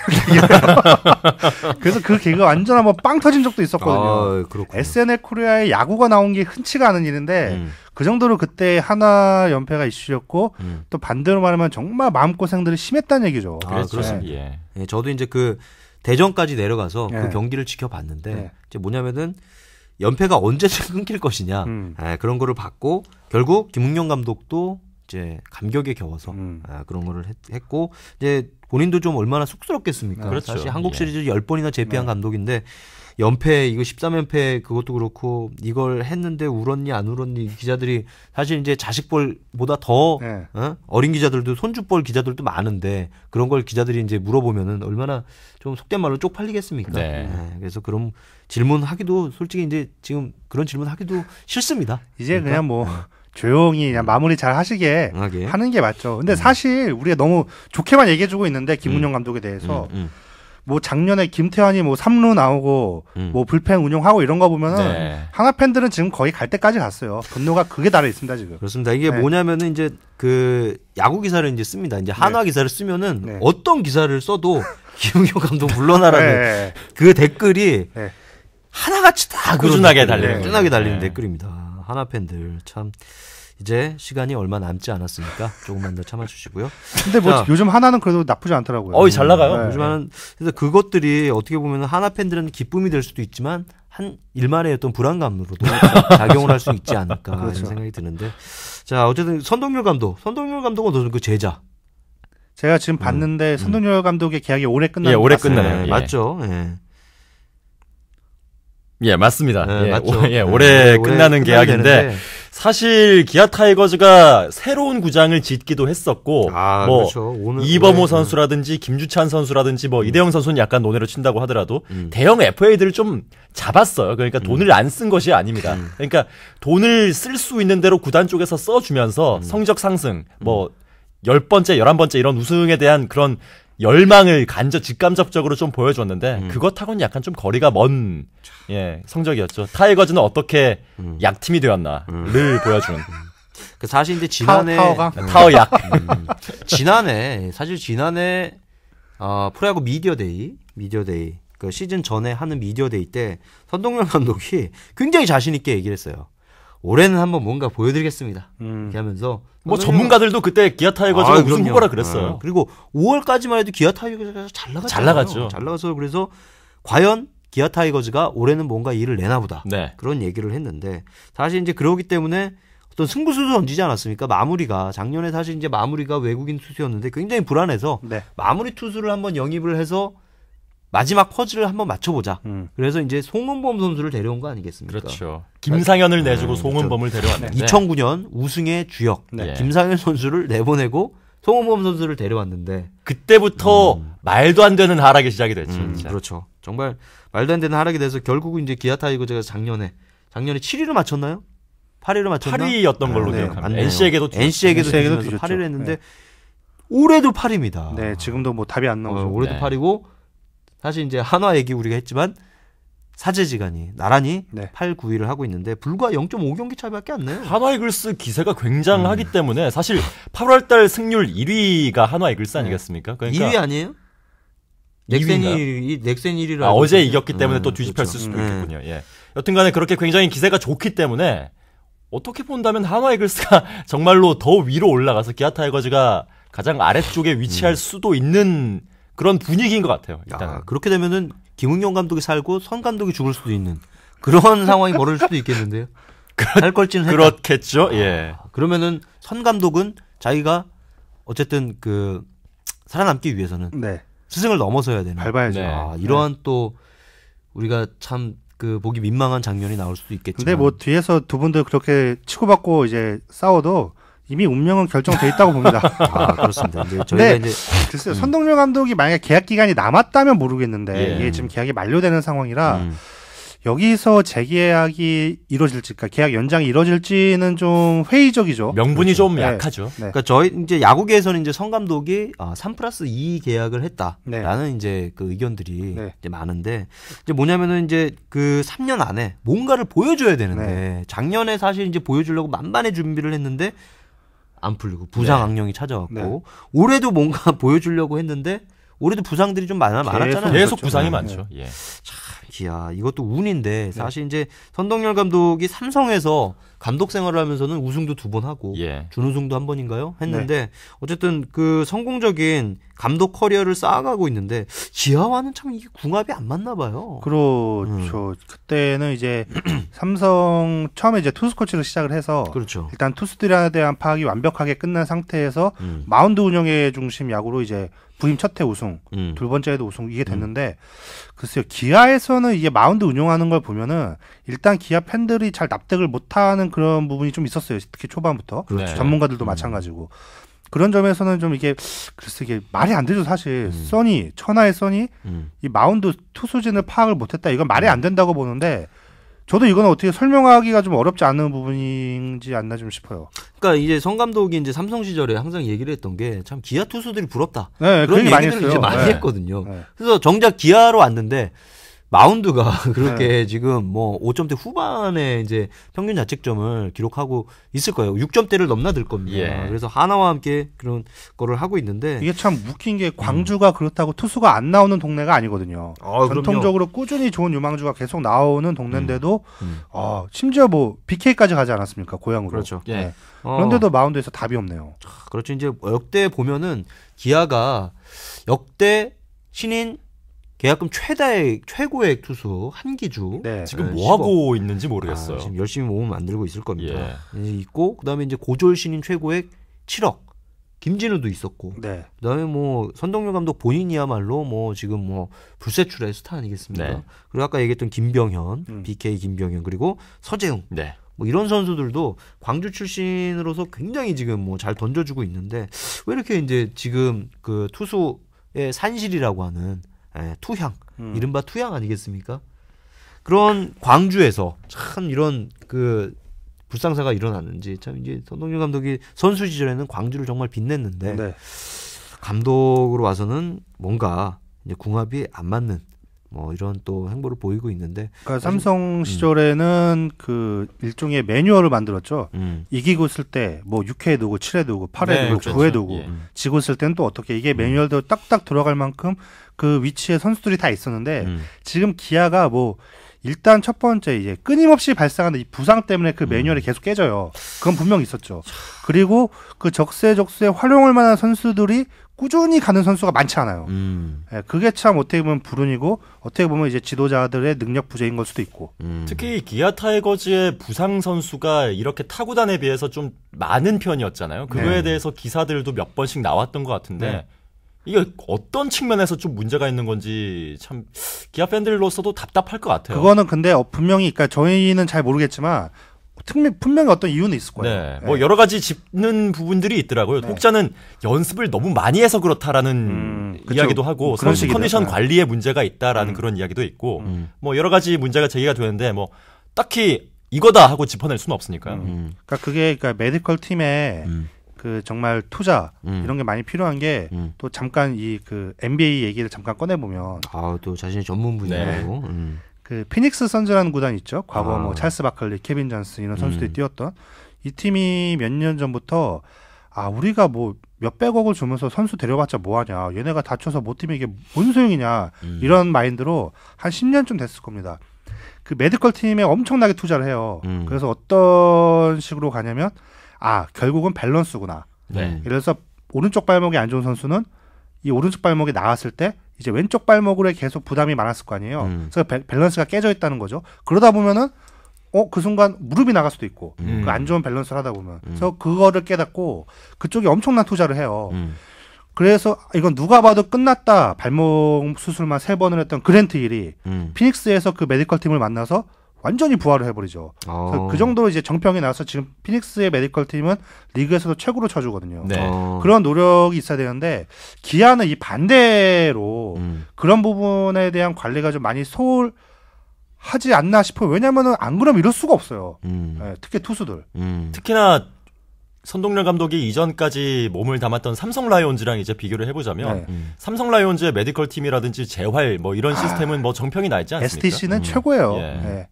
그래서 그 개그가 완전 한번 빵 터진 적도 있었거든요. SNL 코리아에 야구가 나온 게 흔치가 않은 일인데 그 정도로 그때 한화 연패가 이슈였고 또 반대로 말하면 정말 마음고생들이 심했다는 얘기죠. 그렇습니다. 예. 예, 저도 이제 그 대전까지 내려가서 그 경기를 지켜봤는데 이제 뭐냐면은 연패가 언제쯤 끊길 것이냐 그런 거를 봤고 결국 김웅영 감독도 이제 감격에 겨워서 그런 거를 했고 이제 본인도 좀 얼마나 쑥스럽겠습니까? 그렇죠. 사실 한국 시리즈 10번이나 제패한 감독인데 연패 이거 13연패 그것도 그렇고 이걸 했는데 울었니 안 울었니 기자들이 사실 이제 자식벌보다 더 어린 기자들도 손주뻘 기자들도 많은데 그런 걸 기자들이 이제 물어보면은 얼마나 좀 속된 말로 쪽팔리겠습니까? 그래서 그런 질문하기도 솔직히 이제 지금 그런 질문하기도 싫습니다. 이제 그러니까? 그냥 뭐 조용히 그냥 마무리 잘 하시게 하는 게 맞죠. 근데 사실 우리가 너무 좋게만 얘기해주고 있는데 김은영 감독에 대해서 뭐 작년에 김태환이 뭐 3루 나오고 뭐 불펜 운용하고 이런 거 보면은 한화 팬들은 지금 거의 갈 때까지 갔어요. 분노가 극에 달해 있습니다 지금. 그렇습니다. 이게 뭐냐면은 이제 그 야구 기사를 이제 씁니다. 이제 한화 기사를 쓰면은 어떤 기사를 써도 김은영 감독 물러나라는 그 댓글이 하나같이 다 꾸준하게 달리는 댓글입니다. 한화 팬들 참. 이제 시간이 얼마 남지 않았으니까 조금만 더 참아주시고요. 근데 뭐 요즘 하나는 그래도 나쁘지 않더라고요. 잘 나가요. 요즘 하나는 그래서 그것들이 어떻게 보면 하나 팬들은 기쁨이 될 수도 있지만 한 일말의 어떤 불안감으로도 작용을 할 수 있지 않을까 이런 생각이 드는데 자 어쨌든 선동열 감독은 그 제자. 제가 지금 봤는데 선동열 감독의 계약이 올해 끝나는 올해 끝나네요. 맞죠. 예, 맞습니다. 맞죠. 올해 끝나는 계약인데 사실 기아 타이거즈가 새로운 구장을 짓기도 했었고 뭐 그렇죠. 이범호 선수라든지 김주찬 선수라든지 뭐 이대영 선수는 약간 논외로 친다고 하더라도 대형 FA들을 좀 잡았어요. 그러니까 돈을 안 쓴 것이 아닙니다. 그러니까 돈을 쓸 수 있는 대로 구단 쪽에서 써주면서 성적 상승 뭐 10번째, 11번째 이런 우승에 대한 그런 열망을 직감적으로 좀 보여줬는데 그것하고는 약간 좀 거리가 먼 성적이었죠. 타이거즈는 어떻게 약팀이 되었나를 보여준. 사실 이제 지난해 타워 약. 지난해 프로야구 미디어데이 그 시즌 전에 하는 미디어데이 때 선동열 감독이 굉장히 자신 있게 얘기를 했어요. 올해는 한번 뭔가 보여드리겠습니다. 이렇게 하면서 뭐 전문가들도 그때 기아 타이거즈가 우승 후보라 그랬어요. 그리고 5월까지만 해도 기아 타이거즈가 잘 나갔죠. 잘 나가서 그래서 과연 기아 타이거즈가 올해는 뭔가 일을 내나보다 그런 얘기를 했는데 사실 이제 그러기 때문에 어떤 승부수도 던지지 않았습니까? 마무리가 작년에 사실 이제 마무리가 외국인 투수였는데 굉장히 불안해서 마무리 투수를 한번 영입을 해서 마지막 퍼즐을 한번 맞춰보자. 그래서 이제 송은범 선수를 데려온 거 아니겠습니까? 그렇죠. 김상현을 내주고 송은범을 데려왔는데 2009년 우승의 주역 김상현 선수를 내보내고 송은범 선수를 데려왔는데 그때부터 말도 안 되는 하락이 시작이 됐죠. 그렇죠. 정말 말도 안 되는 하락이 돼서 결국은 이제 기아 타이거즈가 작년에 7위를 맞췄나요? 8위를 맞췄나? 8위였던 걸로 기억합니다. NC에게도 뒤져서 8위를 했는데 올해도 8위입니다. 네, 지금도 뭐 답이 안 나오죠. 올해도 8위고 사실 이제 한화 얘기 우리가 했지만 사제지간이 나란히 8, 9위를 하고 있는데 불과 0.5경기 차이밖에 안 나요. 한화 이글스 기세가 굉장하기 때문에 사실 8월달 승률 1위가 한화 이글스 아니겠습니까? 그러니까 2위 아니에요? 넥센 1위를 어제 이겼기 때문에 또 뒤집혔을 수도 있겠군요. 여튼간에 그렇게 굉장히 기세가 좋기 때문에 어떻게 본다면 한화 이글스가 정말로 더 위로 올라가서 기아 타이거즈가 가장 아래쪽에 위치할 수도 있는 그런 분위기인 것 같아요. 일단 그렇게 되면은 김은경 감독이 살고 선 감독이 죽을 수도 있는 그런 상황이 벌어질 수도 있겠는데요. 할 걸지는 그렇겠죠. 그러면은 선 감독은 자기가 어쨌든 그 살아남기 위해서는 스승을 넘어서야 되는. 밟아야죠. 이러한 또 우리가 참 그 보기 민망한 장면이 나올 수도 있겠지만. 근데 뭐 뒤에서 두 분들 그렇게 치고받고 이제 싸워도 이미 운명은 결정돼 있다고 봅니다. 그렇습니다. 이제 저희가 이제 글쎄요. 선동열 감독이 만약에 계약 기간이 남았다면 모르겠는데 이게 지금 계약이 만료되는 상황이라 여기서 재계약이 이루어질지, 그러니까 계약 연장이 이루어질지는 좀 회의적이죠. 명분이 좀 약하죠. 네. 그러니까 저희 이제 야구계에서는 이제 성 감독이 3+2 계약을 했다라는 네. 이제 그 의견들이 네. 이제 많은데 이제 뭐냐면은 이제 그 3년 안에 뭔가를 보여줘야 되는데 네. 작년에 사실 이제 보여주려고 만반의 준비를 했는데 안 풀리고 부상 악령이 찾아왔고 네. 올해도 뭔가 보여주려고 했는데 올해도 부상들이 좀 많았잖아요. 계속 그렇죠. 부상이 네. 많죠. 예. 기아 이것도 운인데 사실 이제 선동열 감독이 삼성에서 감독 생활을 하면서는 우승도 2번 하고 예. 준우승도 1번인가요? 했는데 어쨌든 그 성공적인 감독 커리어를 쌓아가고 있는데 기아와는 참 이게 궁합이 안 맞나 봐요. 그렇죠. 그때는 이제 삼성 처음에 이제 투수 코치로 시작을 해서 그렇죠. 일단 투수들에 대한 파악이 완벽하게 끝난 상태에서 마운드 운영의 중심 야구로 이제 부임 첫 해 우승, 2번째에도 우승 이게 됐는데 글쎄요 기아에서는 이게 마운드 운영하는 걸 보면은 일단 기아 팬들이 잘 납득을 못하는 그런 부분이 좀 있었어요. 특히 초반부터 그렇죠. 전문가들도 마찬가지고 그런 점에서는 좀 이게 글쎄 이게 말이 안 되죠 사실. 써니 천하의 써니 이 마운드 투수진을 파악을 못했다 이건 말이 안 된다고 보는데. 저도 이건 어떻게 설명하기가 좀 어렵지 않은 부분인지 않나 좀 싶어요. 그러니까 이제 성 감독이 이제 삼성 시절에 항상 얘기를 했던 게 참 기아 투수들이 부럽다. 네, 그런 얘기 많이 얘기들을 했어요. 이제 많이 네. 했거든요. 네. 그래서 정작 기아로 왔는데 마운드가 그렇게 지금 뭐 5점대 후반에 이제 평균 자책점을 기록하고 있을 거예요. 6점대를 넘나들 겁니다. 예. 그래서 하나와 함께 그런 거를 하고 있는데 이게 참 웃긴 게 광주가 그렇다고 투수가 안 나오는 동네가 아니거든요. 전통적으로 꾸준히 좋은 유망주가 계속 나오는 동네인데도 심지어 뭐 BK까지 가지 않았습니까? 고향으로. 그렇죠. 예. 네. 그런데도 마운드에서 답이 없네요. 그렇죠. 이제 역대 보면은 기아가 역대 신인 계약금 최고의 투수 한기주 네. 지금 네, 뭐 하고 있는지 모르겠어요. 지금 열심히 몸을 만들고 있을 겁니다. 예. 있고 그다음에 이제 고졸 신인 최고액 7억 김진우도 있었고 네. 그다음에 뭐 선동열 감독 본인이야말로 뭐 지금 뭐 불세출의 스타 아니겠습니까? 네. 그리고 아까 얘기했던 김병현, BK 김병현 그리고 서재웅 네. 뭐 이런 선수들도 광주 출신으로서 굉장히 지금 뭐 잘 던져주고 있는데 왜 이렇게 이제 지금 그 투수의 산실이라고 하는 투향, 이른바 투향 아니겠습니까? 그런 광주에서 참 이런 그 불상사가 일어났는지 참 이제 선동열 감독이 선수 시절에는 광주를 정말 빛냈는데 네. 감독으로 와서는 뭔가 이제 궁합이 안 맞는 뭐 이런 또 행보를 보이고 있는데 그러니까 삼성 시절에는 그 일종의 매뉴얼을 만들었죠. 이기고 있을 때 뭐 6회에 두고 7회 두고 8회 네, 두고 그렇죠. 9회 두고 예. 지고 있을 때는 또 어떻게 이게 매뉴얼도 딱딱 들어갈 만큼 그 위치에 선수들이 다 있었는데 지금 기아가 뭐 일단 첫 번째 이제 끊임없이 발생하는 이 부상 때문에 그 매뉴얼이 계속 깨져요. 그건 분명히 있었죠. 그리고 그 적세적소에 활용할 만한 선수들이 꾸준히 가는 선수가 많지 않아요. 예, 그게 참 어떻게 보면 불운이고 어떻게 보면 이제 지도자들의 능력 부재인 걸 수도 있고. 특히 기아 타이거즈의 부상 선수가 이렇게 타구단에 비해서 좀 많은 편이었잖아요. 그거에 네. 대해서 기사들도 몇 번씩 나왔던 것 같은데 네. 이게 어떤 측면에서 좀 문제가 있는 건지 참 기아 팬들로서도 답답할 것 같아요. 그거는 근데 분명히 그러니까 저희는 잘 모르겠지만 분명히 어떤 이유는 있을 거예요. 네, 뭐 여러 가지 짚는 부분들이 있더라고요. 네. 혹자는 연습을 너무 많이 해서 그렇다라는 그쵸. 이야기도 하고 그런 선수 식이다. 컨디션 네. 관리에 문제가 있다라는 그런 이야기도 있고 뭐 여러 가지 문제가 제기가 되는데 뭐 딱히 이거다 하고 짚어낼 수는 없으니까요. 그러니까 그게 그러니까 메디컬 팀에 그 정말 투자 이런 게 많이 필요한 게 또 잠깐 이 그 NBA 얘기를 잠깐 꺼내 보면 또 자신의 전문 분야고 그 피닉스 선즈라는 구단 있죠. 과거 아. 뭐 찰스 바클리, 케빈 존슨 이런 선수들이 뛰었던 이 팀이 몇 년 전부터 우리가 뭐 몇백억을 주면서 선수 데려봤자 뭐하냐. 얘네가 다쳐서 못 뛰면 이게 뭔 소용이냐. 이런 마인드로 한 10년쯤 됐을 겁니다. 그 메디컬 팀에 엄청나게 투자를 해요. 그래서 어떤 식으로 가냐면 결국은 밸런스구나. 네. 그래서 오른쪽 발목이 안 좋은 선수는 이 오른쪽 발목이 나갔을 때 이제 왼쪽 발목으로 계속 부담이 많았을 거 아니에요. 그래서 밸런스가 깨져 있다는 거죠. 그러다 보면은 그 순간 무릎이 나갈 수도 있고 그 안 좋은 밸런스를 하다 보면 그래서 그거를 깨닫고 그쪽에 엄청난 투자를 해요. 그래서 이건 누가 봐도 끝났다 발목 수술만 3번을 했던 그랜트 힐이 피닉스에서 그 메디컬 팀을 만나서 완전히 부활을 해버리죠. 그래서 그 정도로 이제 정평이 나서 지금 피닉스의 메디컬 팀은 리그에서도 최고로 쳐주거든요. 네. 그런 노력이 있어야 되는데 기아는 이 반대로 그런 부분에 대한 관리가 좀 많이 하지 않나 싶어요. 왜냐면은 안 그러면 이럴 수가 없어요. 네, 특히 투수들. 특히나 선동열 감독이 이전까지 몸을 담았던 삼성 라이온즈랑 이제 비교를 해보자면 삼성 라이온즈의 메디컬 팀이라든지 재활 뭐 이런 시스템은 뭐 정평이 나 있지 않습니까? STC는 최고예요. 예. 네.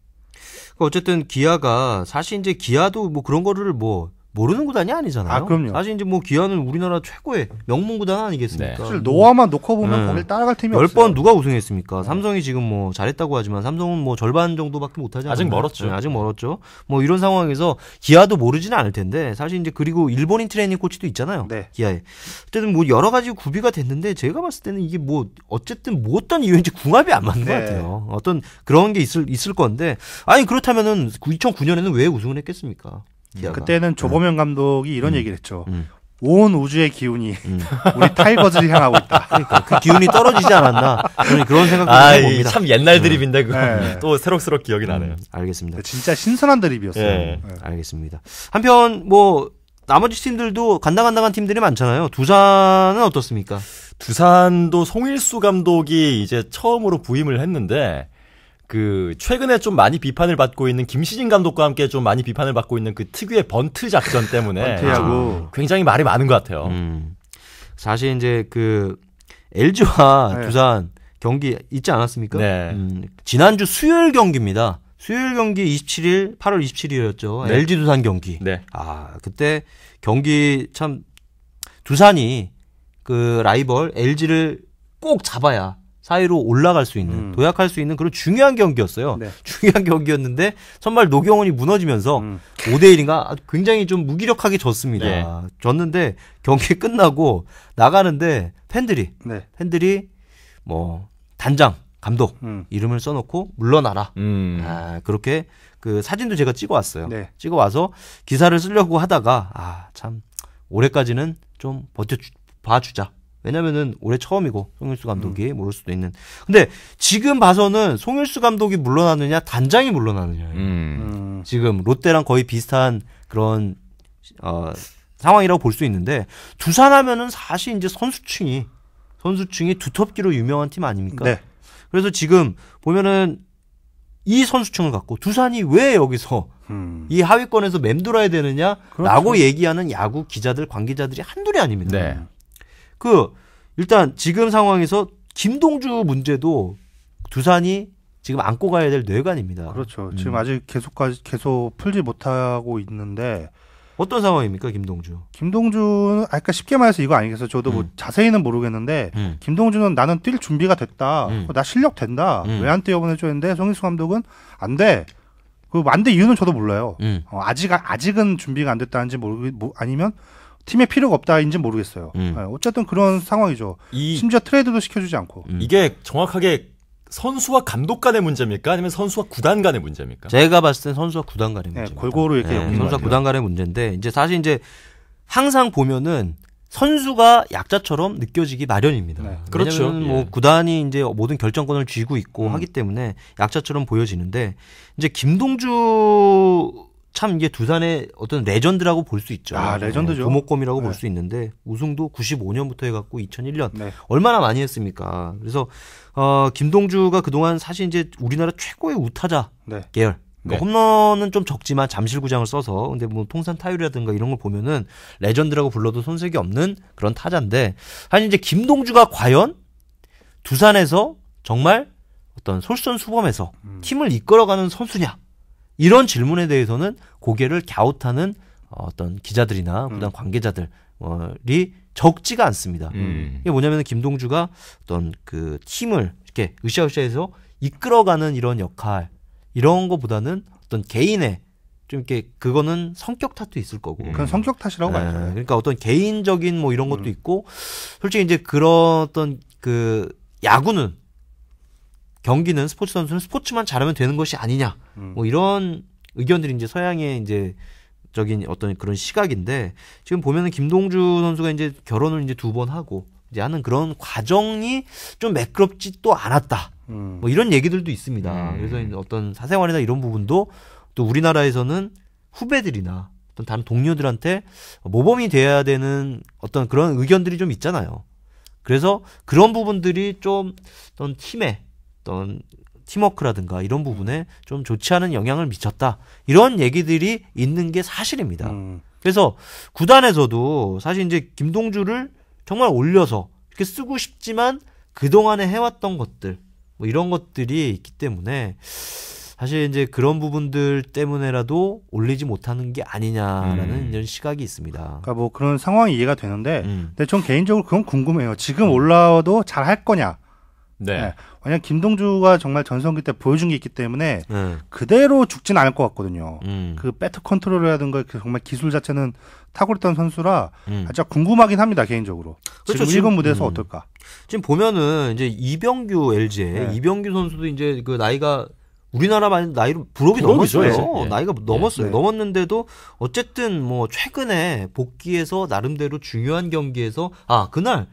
어쨌든 기아가 사실 이제 기아도 뭐 그런 거를 뭐 모르는 구단이 아니잖아요. 아, 그럼요. 사실 이제 뭐 기아는 우리나라 최고의 명문 구단 아니겠습니까? 네. 사실 노아만 놓고 보면 거길 따라갈 팀이 10번 없어요. 누가 우승했습니까? 삼성이 지금 뭐 잘했다고 하지만 삼성은 뭐 절반 정도밖에 못하지 않나요? 아직 멀었죠. 네, 아직 멀었죠. 뭐 이런 상황에서 기아도 모르지는 않을 텐데 사실 이제 그리고 일본인 트레이닝 코치도 있잖아요. 네. 기아에. 어쨌든 뭐 여러 가지 구비가 됐는데 제가 봤을 때는 이게 뭐 어쨌든 뭐 어떤 이유인지 궁합이 안 맞는 것 같아요. 어떤 그런 게 있을 건데 아니 그렇다면은 2009년에는 왜 우승을 했겠습니까? 기아가. 그때는 조범현 감독이 이런 얘기를 했죠. 온 우주의 기운이 우리 타이거즈를 향하고 있다. 그러니까 그 기운이 떨어지지 않았나 저는 그런 생각도 해봅니다. 참 옛날 드립인데 그거 네. 또 새록새록 기억이 나네요. 알겠습니다. 진짜 신선한 드립이었어요. 예. 네. 알겠습니다. 한편 뭐 나머지 팀들도 간당간당한 팀들이 많잖아요. 두산은 어떻습니까? 두산도 송일수 감독이 이제 처음으로 부임을 했는데 그 최근에 좀 많이 비판을 받고 있는 김시진 감독과 함께 좀 많이 비판을 받고 있는 그 특유의 번트 작전 때문에 번트하고 굉장히 말이 많은 것 같아요. 사실 이제 그 LG와 네. 두산 경기 있지 않았습니까? 네. 지난주 수요일 경기입니다. 수요일 경기 27일, 8월 27일이었죠. 네. LG 두산 경기. 네. 아, 그때 경기 참 두산이 그 라이벌 LG를 꼭 잡아야 4위로 올라갈 수 있는 도약할 수 있는 그런 중요한 경기였어요. 네. 중요한 경기였는데 선발 노경원이 무너지면서 5대1인가 굉장히 좀 무기력하게 졌습니다. 예. 졌는데 경기 끝나고 나가는데 팬들이 뭐 단장 감독 이름을 써놓고 물러나라. 아, 그렇게 그 사진도 제가 찍어왔어요. 네. 찍어와서 기사를 쓰려고 하다가 참 올해까지는 좀 봐주자. 왜냐면은 올해 처음이고 송일수 감독이 모를 수도 있는. 근데 지금 봐서는 송일수 감독이 물러나느냐 단장이 물러나느냐. 지금 롯데랑 거의 비슷한 그런 상황이라고 볼 수 있는데 두산하면은 사실 이제 선수층이 두텁기로 유명한 팀 아닙니까? 네. 그래서 지금 보면은 이 선수층을 갖고 두산이 왜 여기서 이 하위권에서 맴돌아야 되느냐라고 그렇죠. 얘기하는 야구 기자들 관계자들이 한둘이 아닙니다. 네. 일단 지금 상황에서 김동주 문제도 두산이 지금 안고 가야 될 뇌관입니다. 그렇죠. 지금 아직 계속 풀지 못하고 있는데 어떤 상황입니까, 김동주? 김동주는 아까 쉽게 말해서 이거 아니겠어요. 저도 뭐 자세히는 모르겠는데 김동주는 나는 뛸 준비가 됐다. 나 실력 된다. 왜 안 뛰어보내줘 했는데 송일수 감독은 안 돼. 안 돼 이유는 저도 몰라요. 아직은 준비가 안 됐다는지 아니면 팀에 필요가 없다인지 모르겠어요. 네, 어쨌든 그런 상황이죠. 심지어 트레이드도 시켜주지 않고. 이게 정확하게 선수와 감독 간의 문제입니까? 아니면 선수와 구단 간의 문제입니까? 제가 봤을 땐 선수와 구단 간의 문제입니다. 골고루 이렇게 엮인 것 선수와 같아요. 구단 간의 문제인데 이제 사실 이제 항상 보면은 선수가 약자처럼 느껴지기 마련입니다. 네. 그렇죠. 왜냐면 뭐 예. 구단이 이제 모든 결정권을 쥐고 있고 하기 때문에 약자처럼 보여지는데 이제 김동주 참 이게 두산의 어떤 레전드라고 볼 수 있죠. 레전드죠. 도목검이라고 네. 볼 수 있는데 우승도 95년부터 해갖고 2001년 네. 얼마나 많이 했습니까? 그래서 김동주가 그동안 사실 이제 우리나라 최고의 우타자 네. 계열. 네. 홈런은 좀 적지만 잠실구장을 써서 근데 뭐 통산 타율이라든가 이런 걸 보면은 레전드라고 불러도 손색이 없는 그런 타자인데 사실 이제 김동주가 과연 두산에서 정말 어떤 솔선수범해서 팀을 이끌어가는 선수냐 이런 질문에 대해서는 고개를 갸웃하는 어떤 기자들이나 구단 관계자들이 적지가 않습니다. 이게 뭐냐면 김동주가 어떤 그 팀을 이렇게 으쌰으쌰해서 이끌어가는 이런 역할 이런 거보다는 어떤 개인의 좀 이렇게 그거는 성격 탓도 있을 거고. 그건 성격 탓이라고 봐야죠. 그러니까 어떤 개인적인 뭐 이런 것도 있고 솔직히 이제 그런 어떤 그 야구는 경기는 스포츠 선수는 스포츠만 잘하면 되는 것이 아니냐. 뭐 이런 의견들이 이제 서양의 이제 적인 어떤 그런 시각인데 지금 보면은 김동주 선수가 이제 결혼을 이제 2번 하고 이제 하는 그런 과정이 좀 매끄럽지 또 않았다. 뭐 이런 얘기들도 있습니다. 그래서 이제 어떤 사생활이나 이런 부분도 또 우리나라에서는 후배들이나 어떤 다른 동료들한테 모범이 돼야 되는 어떤 그런 의견들이 좀 있잖아요. 그래서 그런 부분들이 좀 어떤 팀의 어떤 팀워크라든가 이런 부분에 좀 좋지 않은 영향을 미쳤다. 이런 얘기들이 있는 게 사실입니다. 그래서 구단에서도 사실 이제 김동주를 정말 올려서 이렇게 쓰고 싶지만 그동안에 해왔던 것들 뭐 이런 것들이 있기 때문에 사실 이제 그런 부분들 때문에라도 올리지 못하는 게 아니냐라는 이런 시각이 있습니다. 그러니까 뭐 그런 상황이 이해가 되는데, 근데 전 개인적으로 그건 궁금해요. 지금 올라와도 잘 할 거냐? 네. 네. 왜냐면 김동주가 정말 전성기 때 보여준 게 있기 때문에 그대로 죽진 않을 것 같거든요. 그 배트 컨트롤이라든가 그 정말 기술 자체는 탁월했던 선수라 진짜 궁금하긴 합니다, 개인적으로. 그렇죠. 지금 이번 무대에서 어떨까? 지금 보면은 이제 이병규 LG의 이병규 선수도 이제 그 나이가 우리나라 나이로 부록이 넘었어요. 예. 나이가 넘었어요. 네. 넘었는데도 어쨌든 뭐 최근에 복귀해서 나름대로 중요한 경기에서 그날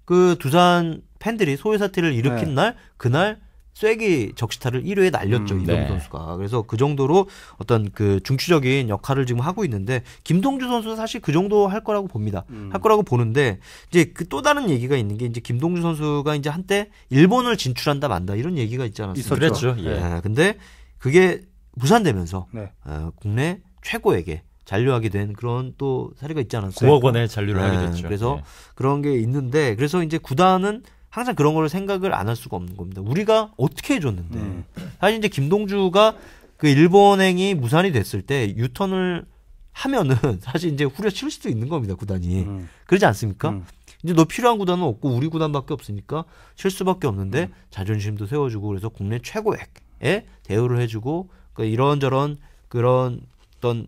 그 두산 팬들이 소요 사태를 일으킨 날 그날 쐐기 적시타를 1회에 날렸죠. 이병규 선수가. 그래서 그 정도로 어떤 그 중추적인 역할을 지금 하고 있는데 김동주 선수는 사실 그 정도 할 거라고 봅니다. 할 거라고 보는데 이제 그 또 다른 얘기가 있는 게 이제 김동주 선수가 이제 한때 일본을 진출한다 만다 이런 얘기가 있지 않았습니까? 그랬죠. 예. 네, 근데 그게 무산되면서 네. 국내 최고에게 잔류하게 된 그런 또 사례가 있지 않았어요? 9억 원의 잔류를 하게 됐죠. 그래서 예. 그런 게 있는데 그래서 이제 구단은 항상 그런 걸 생각을 안 할 수가 없는 겁니다. 우리가 어떻게 해줬는데 사실 이제 김동주가 그 일본행이 무산이 됐을 때 유턴을 하면은 사실 이제 후려칠 수도 있는 겁니다. 구단이 그러지 않습니까? 이제 너 필요한 구단은 없고 우리 구단밖에 없으니까 칠 수밖에 없는데 자존심도 세워주고 그래서 국내 최고액에 대우를 해주고 그러니까 이런저런 그런 어떤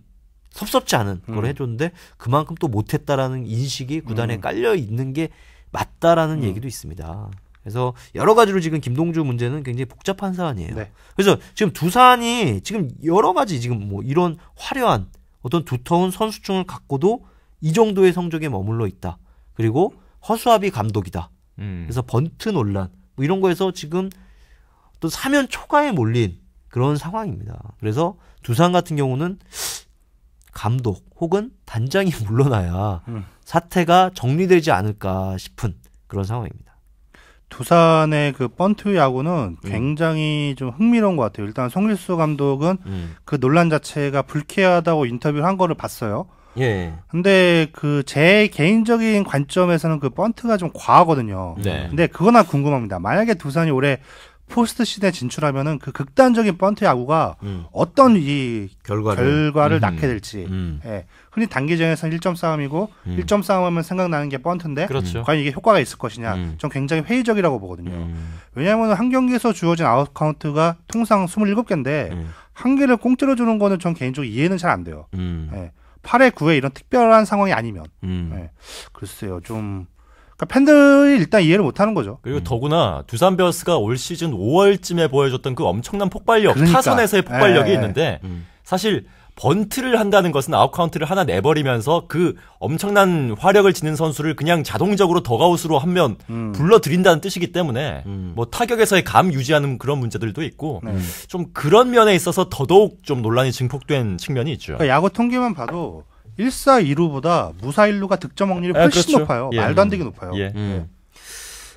섭섭지 않은 걸 해줬는데 그만큼 또 못했다라는 인식이 구단에 깔려 있는 게 맞다라는 얘기도 있습니다. 그래서 여러 가지로 지금 김동주 문제는 굉장히 복잡한 사안이에요. 네. 그래서 지금 두산이 지금 여러 가지 지금 뭐 이런 화려한 어떤 두터운 선수층을 갖고도 이 정도의 성적에 머물러 있다. 그리고 허수아비 감독이다. 그래서 번트 논란 뭐 이런 거에서 지금 또 사면 초과에 몰린 그런 상황입니다. 그래서 두산 같은 경우는 감독 혹은 단장이 물러나야 사태가 정리되지 않을까 싶은 그런 상황입니다. 두산의 그 번트 야구는 굉장히 좀 흥미로운 것 같아요. 일단 송길수 감독은 그 논란 자체가 불쾌하다고 인터뷰를 한 거를 봤어요. 예. 근데 그 제 개인적인 관점에서는 그 번트가 좀 과하거든요. 네. 근데 그건 나 궁금합니다. 만약에 두산이 올해 포스트 시즌에 진출하면은 그 극단적인 번트 야구가 어떤 이 결과를 낳게 될지. 예. 흔히 단기전에서는 1점 싸움이고 1점 싸움하면 생각나는 게 번트인데 그렇죠. 과연 이게 효과가 있을 것이냐. 전 굉장히 회의적이라고 보거든요. 왜냐하면 한 경기에서 주어진 아웃 카운트가 통상 27개인데 한 개를 공짜로 주는 거는 전 개인적으로 이해는 잘 안 돼요. 예. 8회 9회 이런 특별한 상황이 아니면. 예. 글쎄요. 좀 그러니까 팬들이 일단 이해를 못하는 거죠. 그리고 더구나 두산 베어스가 올 시즌 5월쯤에 보여줬던 그 엄청난 폭발력, 그러니까. 타선에서의 폭발력이 있는데 사실 번트를 한다는 것은 아웃 카운트를 하나 내버리면서 그 엄청난 화력을 지닌 선수를 그냥 자동적으로 덕아웃으로 한 면 불러들인다는 뜻이기 때문에 뭐 타격에서의 감 유지하는 그런 문제들도 있고 좀 그런 면에 있어서 더더욱 좀 논란이 증폭된 측면이 있죠. 그러니까 야구 통계만 봐도 1사 2루보다 무사 1루가 득점 확률이 훨씬 그렇죠. 높아요. 예. 말도 안 되게 높아요. 예. 그러니까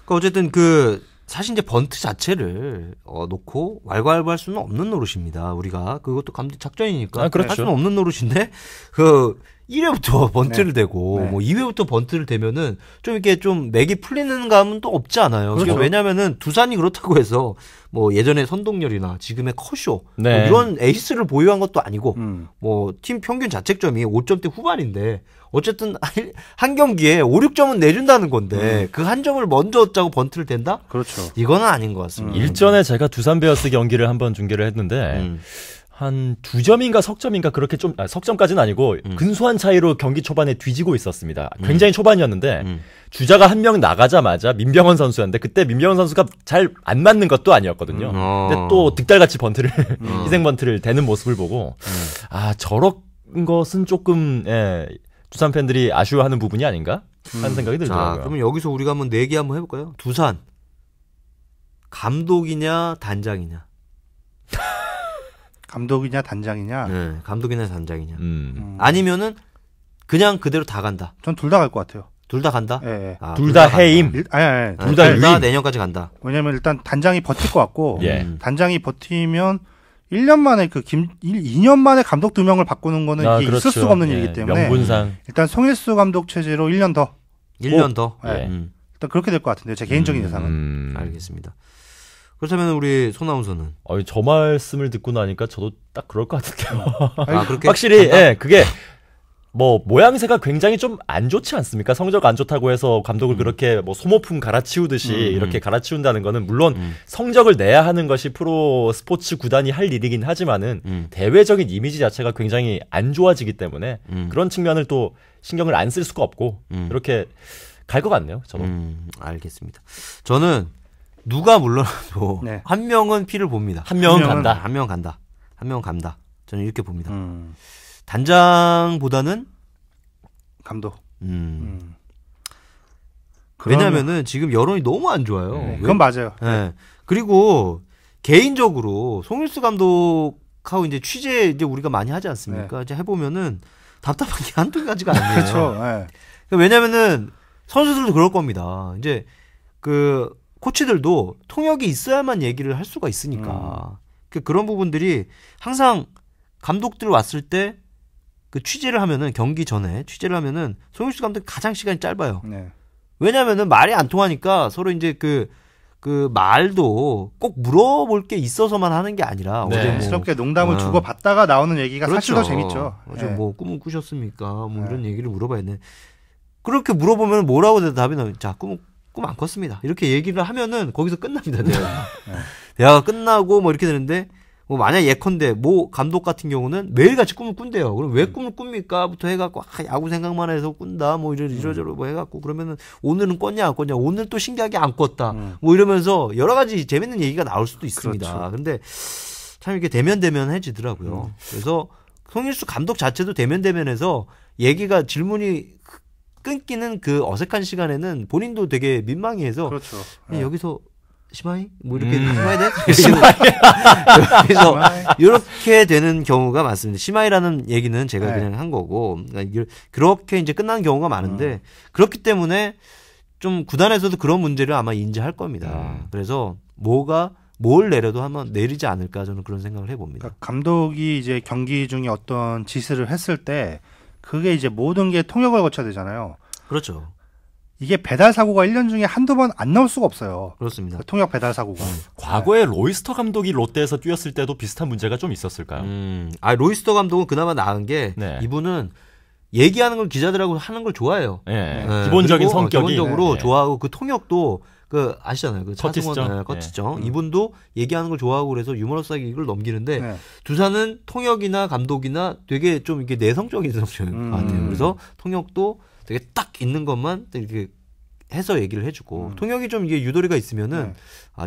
어쨌든 그 사실 이제 번트 자체를 놓고 왈가왈부할 수는 없는 노릇입니다. 우리가 그것도 감독 작전이니까 그렇죠. 할 수는 없는 노릇인데 그 1회부터 번트를 네. 대고 네. 뭐 2회부터 번트를 대면은 좀 이렇게 좀 맥이 풀리는 감은 또 없지 않아요. 그렇죠. 왜냐면은 두산이 그렇다고 해서 뭐 예전에 선동열이나 지금의 커쇼 네. 뭐 이런 에이스를 보유한 것도 아니고 뭐 팀 평균 자책점이 5점대 후반인데 어쨌든 한 경기에 5, 6점은 내준다는 건데 그 한 점을 먼저 얻자고 번트를 댄다? 그렇죠. 이거는 아닌 것 같습니다. 일전에 제가 두산 베어스 경기를 한번 중계를 했는데 한 2점인가 석점인가 그렇게 좀 석점까지는 아니고 근소한 차이로 경기 초반에 뒤지고 있었습니다. 굉장히 초반이었는데 주자가 한 명 나가자마자 민병헌 선수였는데 그때 민병헌 선수가 잘 안 맞는 것도 아니었거든요. 근데 또 득달같이 번트를 희생 번트를 대는 모습을 보고 저런 것은 조금 두산 팬들이 아쉬워하는 부분이 아닌가 하는 생각이 들더라고요. 자, 그러면 여기서 우리가 한번 내기 한번 해볼까요? 두산 감독이냐 단장이냐? 감독이냐 단장이냐? 네, 감독이냐 단장이냐? 아니면은 그냥 그대로 다 간다. 전 둘 다 갈 것 같아요. 둘 다 간다? 예. 아, 둘 다 해임. 아니. 둘다 둘 다 유임. 내년까지 간다. 왜냐면 일단 단장이 버틸 것 같고 예. 단장이 버티면 1년 만에 2년 만에 감독 2명을 바꾸는 거는 이게 그렇죠. 있을 수가 없는 예, 일이기 때문에 명분상. 일단 송일수 감독 체제로 1년 더 1년 더? 예. 음. 일단 그렇게 될 것 같은데요. 제 개인적인 예상은. 알겠습니다. 그렇다면 우리 손아운서는? 저 말씀을 듣고 나니까 저도 딱 그럴 것 같은데요. 아, 그렇게? 확실히, 예, 그게, 모양새가 굉장히 좀 안 좋지 않습니까? 성적 안 좋다고 해서 감독을 그렇게 소모품 갈아치우듯이 이렇게 갈아치운다는 거는 물론 성적을 내야 하는 것이 프로 스포츠 구단이 할 일이긴 하지만은 대외적인 이미지 자체가 굉장히 안 좋아지기 때문에 그런 측면을 또 신경을 안 쓸 수가 없고 이렇게 갈 것 같네요, 저도. 알겠습니다. 저는 누가 물러나도 네. 한 명은 피를 봅니다. 한 명은 한 명은 간다. 한 명은 간다. 한 명은 간다. 저는 이렇게 봅니다. 단장보다는 감독. 왜냐면은 지금 여론이 너무 안 좋아요. 그건 맞아요. 네. 그리고 개인적으로 송일수 감독하고 이제 취재 이제 우리가 많이 하지 않습니까? 이제 해보면은 답답한 게 한두 가지가 아니에요. 그렇죠. 예. 왜냐면은 선수들도 그럴 겁니다. 이제 그 코치들도 통역이 있어야만 얘기를 할 수가 있으니까 그런 부분들이 항상 감독들 왔을 때 그 취재를 하면은 경기 전에 취재를 하면은 송일수 감독이 가장 시간이 짧아요. 네. 왜냐면은 말이 안 통하니까 서로 이제 그 말도 꼭 물어볼 게 있어서만 하는 게 아니라 네. 어제 스럽게 농담을 주고 받다가 나오는 얘기가 그렇죠. 사실 더 재밌죠. 어제 예. 뭐 꿈을 꾸셨습니까? 뭐 이런 얘기를 물어봐야 돼. 그렇게 물어보면 뭐라고 대답이 나오면 자, 꿈 안 꿨습니다. 이렇게 얘기를 하면은 거기서 끝납니다. 대화가 끝나고 뭐 이렇게 되는데 뭐 만약 예컨대 뭐 감독 같은 경우는 매일같이 꿈을 꾼대요. 그럼 왜 꿈을 꿉니까?부터 해갖고 야구 생각만 해서 꾼다 뭐 이러저러 뭐 해갖고 그러면은 오늘은 꿨냐 안 꿨냐 오늘 또 신기하게 안 꿨다 뭐 이러면서 여러 가지 재밌는 얘기가 나올 수도 있습니다. 그렇죠. 근데 참 이렇게 대면해지더라고요. 그래서 송일수 감독 자체도 대면해서 얘기가 질문이 끊기는 그 어색한 시간에는 본인도 되게 민망해해서 그렇죠. 여기서 시마이? 뭐 이렇게 시마이 돼? 그래서 이렇게 되는 경우가 많습니다. 시마이라는 얘기는 제가 그냥 한 거고 그러니까 그렇게 이제 끝나는 경우가 많은데 그렇기 때문에 좀 구단에서도 그런 문제를 아마 인지할 겁니다. 그래서 뭘 내려도 한번 내리지 않을까 저는 그런 생각을 해봅니다. 그러니까 감독이 이제 경기 중에 어떤 지시를 했을 때 그게 이제 모든 게 통역을 거쳐야 되잖아요. 그렇죠. 이게 배달 사고가 1년 중에 한두 번 안 나올 수가 없어요. 그렇습니다. 그 통역 배달 사고가. 과거에 로이스터 감독이 롯데에서 뛰었을 때도 비슷한 문제가 좀 있었을까요? 로이스터 감독은 그나마 나은 게 네. 이분은 얘기하는 걸 기자들하고 하는 걸 좋아해요. 네. 기본적인 그리고 성격이 기본적으로 네. 좋아하고 그 통역도 아시잖아요. 그 커티스정. 커티스정. 이분도 얘기하는 걸 좋아하고 그래서 유머러스하게 이걸 넘기는데 네. 두산은 통역이나 감독이나 되게 좀 이게 내성적인 성격인 것 같아요. 그래서 통역도 되게 딱 있는 것만 이렇게 해서 얘기를 해주고 통역이 좀 이게 유도리가 있으면은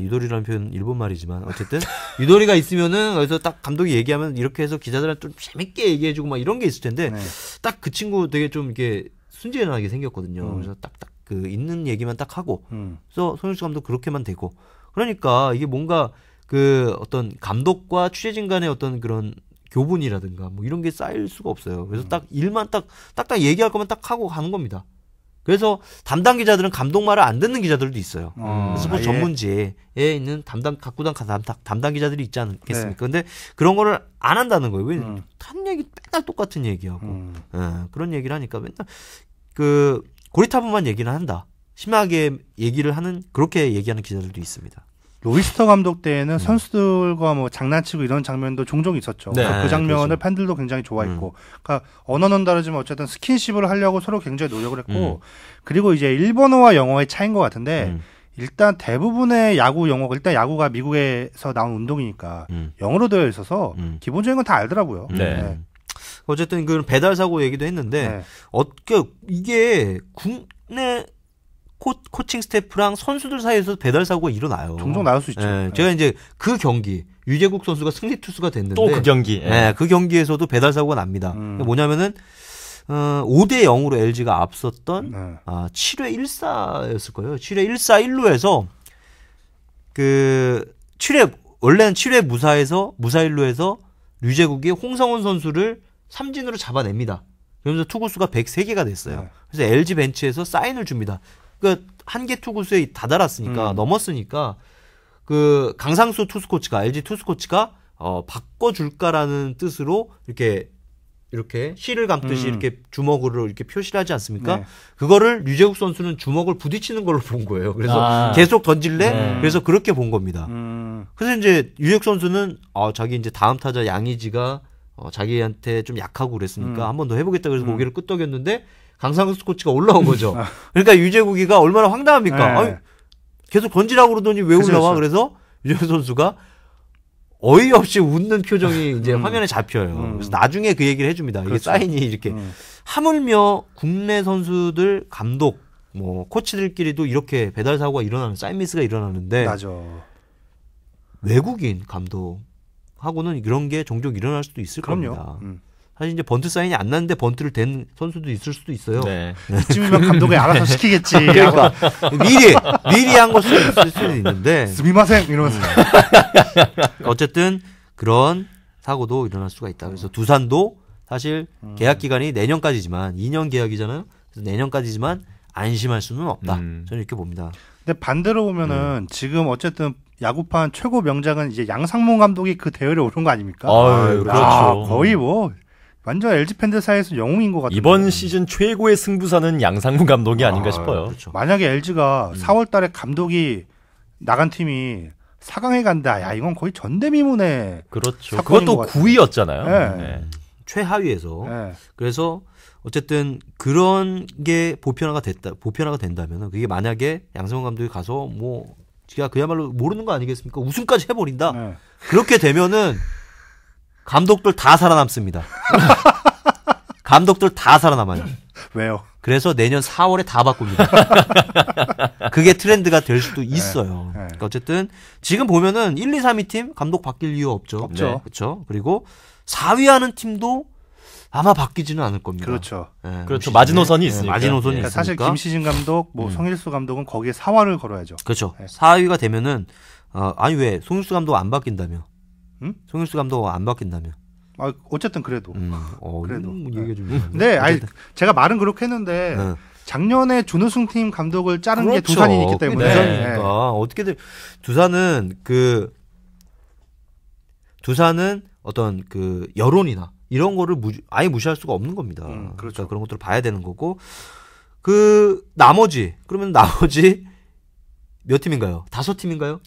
유도리라는 표현 일본 말이지만 어쨌든 유도리가 있으면은 그래서 딱 감독이 얘기하면 이렇게 해서 기자들한테 좀 재밌게 얘기해주고 막 이런 게 있을 텐데 딱 그 친구 되게 좀 이게 순진하게 생겼거든요. 그래서 딱딱 그 있는 얘기만 딱 하고 그래서 송일수 감독 그렇게만 되고 그러니까 이게 뭔가 그 어떤 감독과 취재진 간의 어떤 그런 교분이라든가 뭐 이런 게 쌓일 수가 없어요. 그래서 딱 일만 딱딱 얘기할 거면 딱 하고 가는 겁니다. 그래서 담당 기자들은 감독 말을 안 듣는 기자들도 있어요. 스포츠 전문지에 있는 각 구단 담당 기자들이 있지 않겠습니까? 근데 그런 거를 안 한다는 거예요. 왜? 한 얘기 맨날 똑같은 얘기하고 그런 얘기를 하니까 맨날 그 고리타분만 얘기는 한다. 심하게 얘기를 하는 그렇게 얘기하는 기자들도 있습니다. 로이스터 감독 때에는 선수들과 뭐 장난치고 이런 장면도 종종 있었죠. 네, 그 장면을 그렇죠. 팬들도 굉장히 좋아했고, 그러니까 언어는 다르지만 어쨌든 스킨십을 하려고 서로 굉장히 노력을 했고, 그리고 이제 일본어와 영어의 차이인 것 같은데 일단 대부분의 야구 용어가 일단 야구가 미국에서 나온 운동이니까 영어로 되어 있어서 기본적인 건 다 알더라고요. 네. 어쨌든 그 배달 사고 얘기도 했는데 이게 국내 코칭 스태프랑 선수들 사이에서 배달 사고가 일어나요. 종종 나올 수 있죠. 제가 이제 그 경기 유재국 선수가 승리 투수가 됐는데 또 그 경기. 그 경기에서도 배달 사고가 납니다. 뭐냐면은 5대 0으로 LG가 앞섰던 7회 1사였을 거예요. 7회 1사 1루에서 원래는 7회 무사 1루에서 류재국이 홍성훈 선수를 삼진으로 잡아냅니다. 그러면서 투구수가 103개가 됐어요. 네. 그래서 LG 벤치에서 사인을 줍니다. 그러니까 한 개 투구수에 다다랐으니까 넘었으니까 그 강상수 투수 코치가 LG 투수 코치가 바꿔줄까라는 뜻으로 이렇게 실을 감듯이 이렇게 주먹으로 이렇게 표시를 하지 않습니까? 네. 그거를 류재욱 선수는 주먹을 부딪히는 걸로 본 거예요. 그래서 계속 던질래? 그래서 그렇게 본 겁니다. 그래서 이제 류재욱 선수는 자기 이제 다음 타자 양의지가 자기한테 좀 약하고 그랬으니까 한 번 더 해보겠다 그래서 고개를 끄덕였는데 강상수 코치가 올라온 거죠. 그러니까 유재국이가 얼마나 황당합니까? 네. 아니, 계속 던지라고 그러더니 왜 올라와? 그래서 유재국 선수가 어이없이 웃는 표정이 이제 화면에 잡혀요. 그래서 나중에 그 얘기를 해줍니다. 이게 그렇죠. 사인이 이렇게 하물며 국내 선수들, 감독, 뭐 코치들끼리도 이렇게 배달 사고가 일어나는 사인 미스가 일어나는데 맞아. 외국인 감독하고는 이런 게 종종 일어날 수도 있을 그럼요. 겁니다. 사실 이제 번트 사인이 안 났는데 번트를 댄 선수도 있을 수도 있어요. 네. 이쯤이면 감독이 알아서 시키겠지. 그러니까 미리 한 걸 수도 있을 수도 있는데 스미마생 이러면서. 어쨌든 그런 사고도 일어날 수가 있다. 그래서 두산도 사실 계약 기간이 내년까지지만 2년 계약이잖아요. 그래서 내년까지지만 안심할 수는 없다. 저는 이렇게 봅니다. 근데 반대로 보면은 지금 어쨌든 야구판 최고 명장은 이제 양상문 감독이 그 대열에 오른 거 아닙니까? 아유, 그렇죠. 거의 뭐 완전 LG 팬들 사이에서 영웅인 것 같아요. 이번 시즌 최고의 승부사는 양상문 감독이 아닌가 싶어요. 그렇죠. 만약에 LG가 4월달에 감독이 나간 팀이 4강에 간다. 야 이건 거의 전대미문의 그렇죠. 사건인 그것도 것 같아요. 9위였잖아요. 네. 최하위에서. 네. 그래서 어쨌든 그런 게 보편화가 된다면 그게 만약에 양성훈 감독이 가서 뭐 지가 그야말로 모르는 거 아니겠습니까? 우승까지 해버린다. 네. 그렇게 되면은 감독들 다 살아남습니다. 감독들 다 살아남아요. 왜요? 그래서 내년 4월에 다 바꿉니다. 그게 트렌드가 될 수도 있어요. 네. 그러니까 어쨌든 지금 보면은 1, 2, 3위 팀 감독 바뀔 이유 없죠. 없죠. 그렇죠. 그리고 4위 하는 팀도 아마 바뀌지는 않을 겁니다. 그렇죠. 네, 그렇죠. 시즌에. 마지노선이 네, 있으니까. 마지노선이 그러니까 사실 있으니까. 김시진 감독, 뭐 송일수 감독은 거기에 사활을 걸어야죠. 그렇죠. 네. 4위가 되면은 아니 왜 송일수 감독 안 바뀐다며? 응? 송일수 감독 안 바뀐다며? 어쨌든 그래도. 그래도. 얘기해 좀. 근데 아니 제가 말은 그렇게 했는데 네. 작년에 준우승팀 감독을 자른 게 그렇죠. 두산이 있기 때문에. 두산이니까 어떻게든 두산은 어떤 그 여론이나 이런 거를 아예 무시할 수가 없는 겁니다. 그렇죠. 그러니까 그런 것들을 봐야 되는 거고 그러면 나머지 몇 팀인가요? 5팀인가요?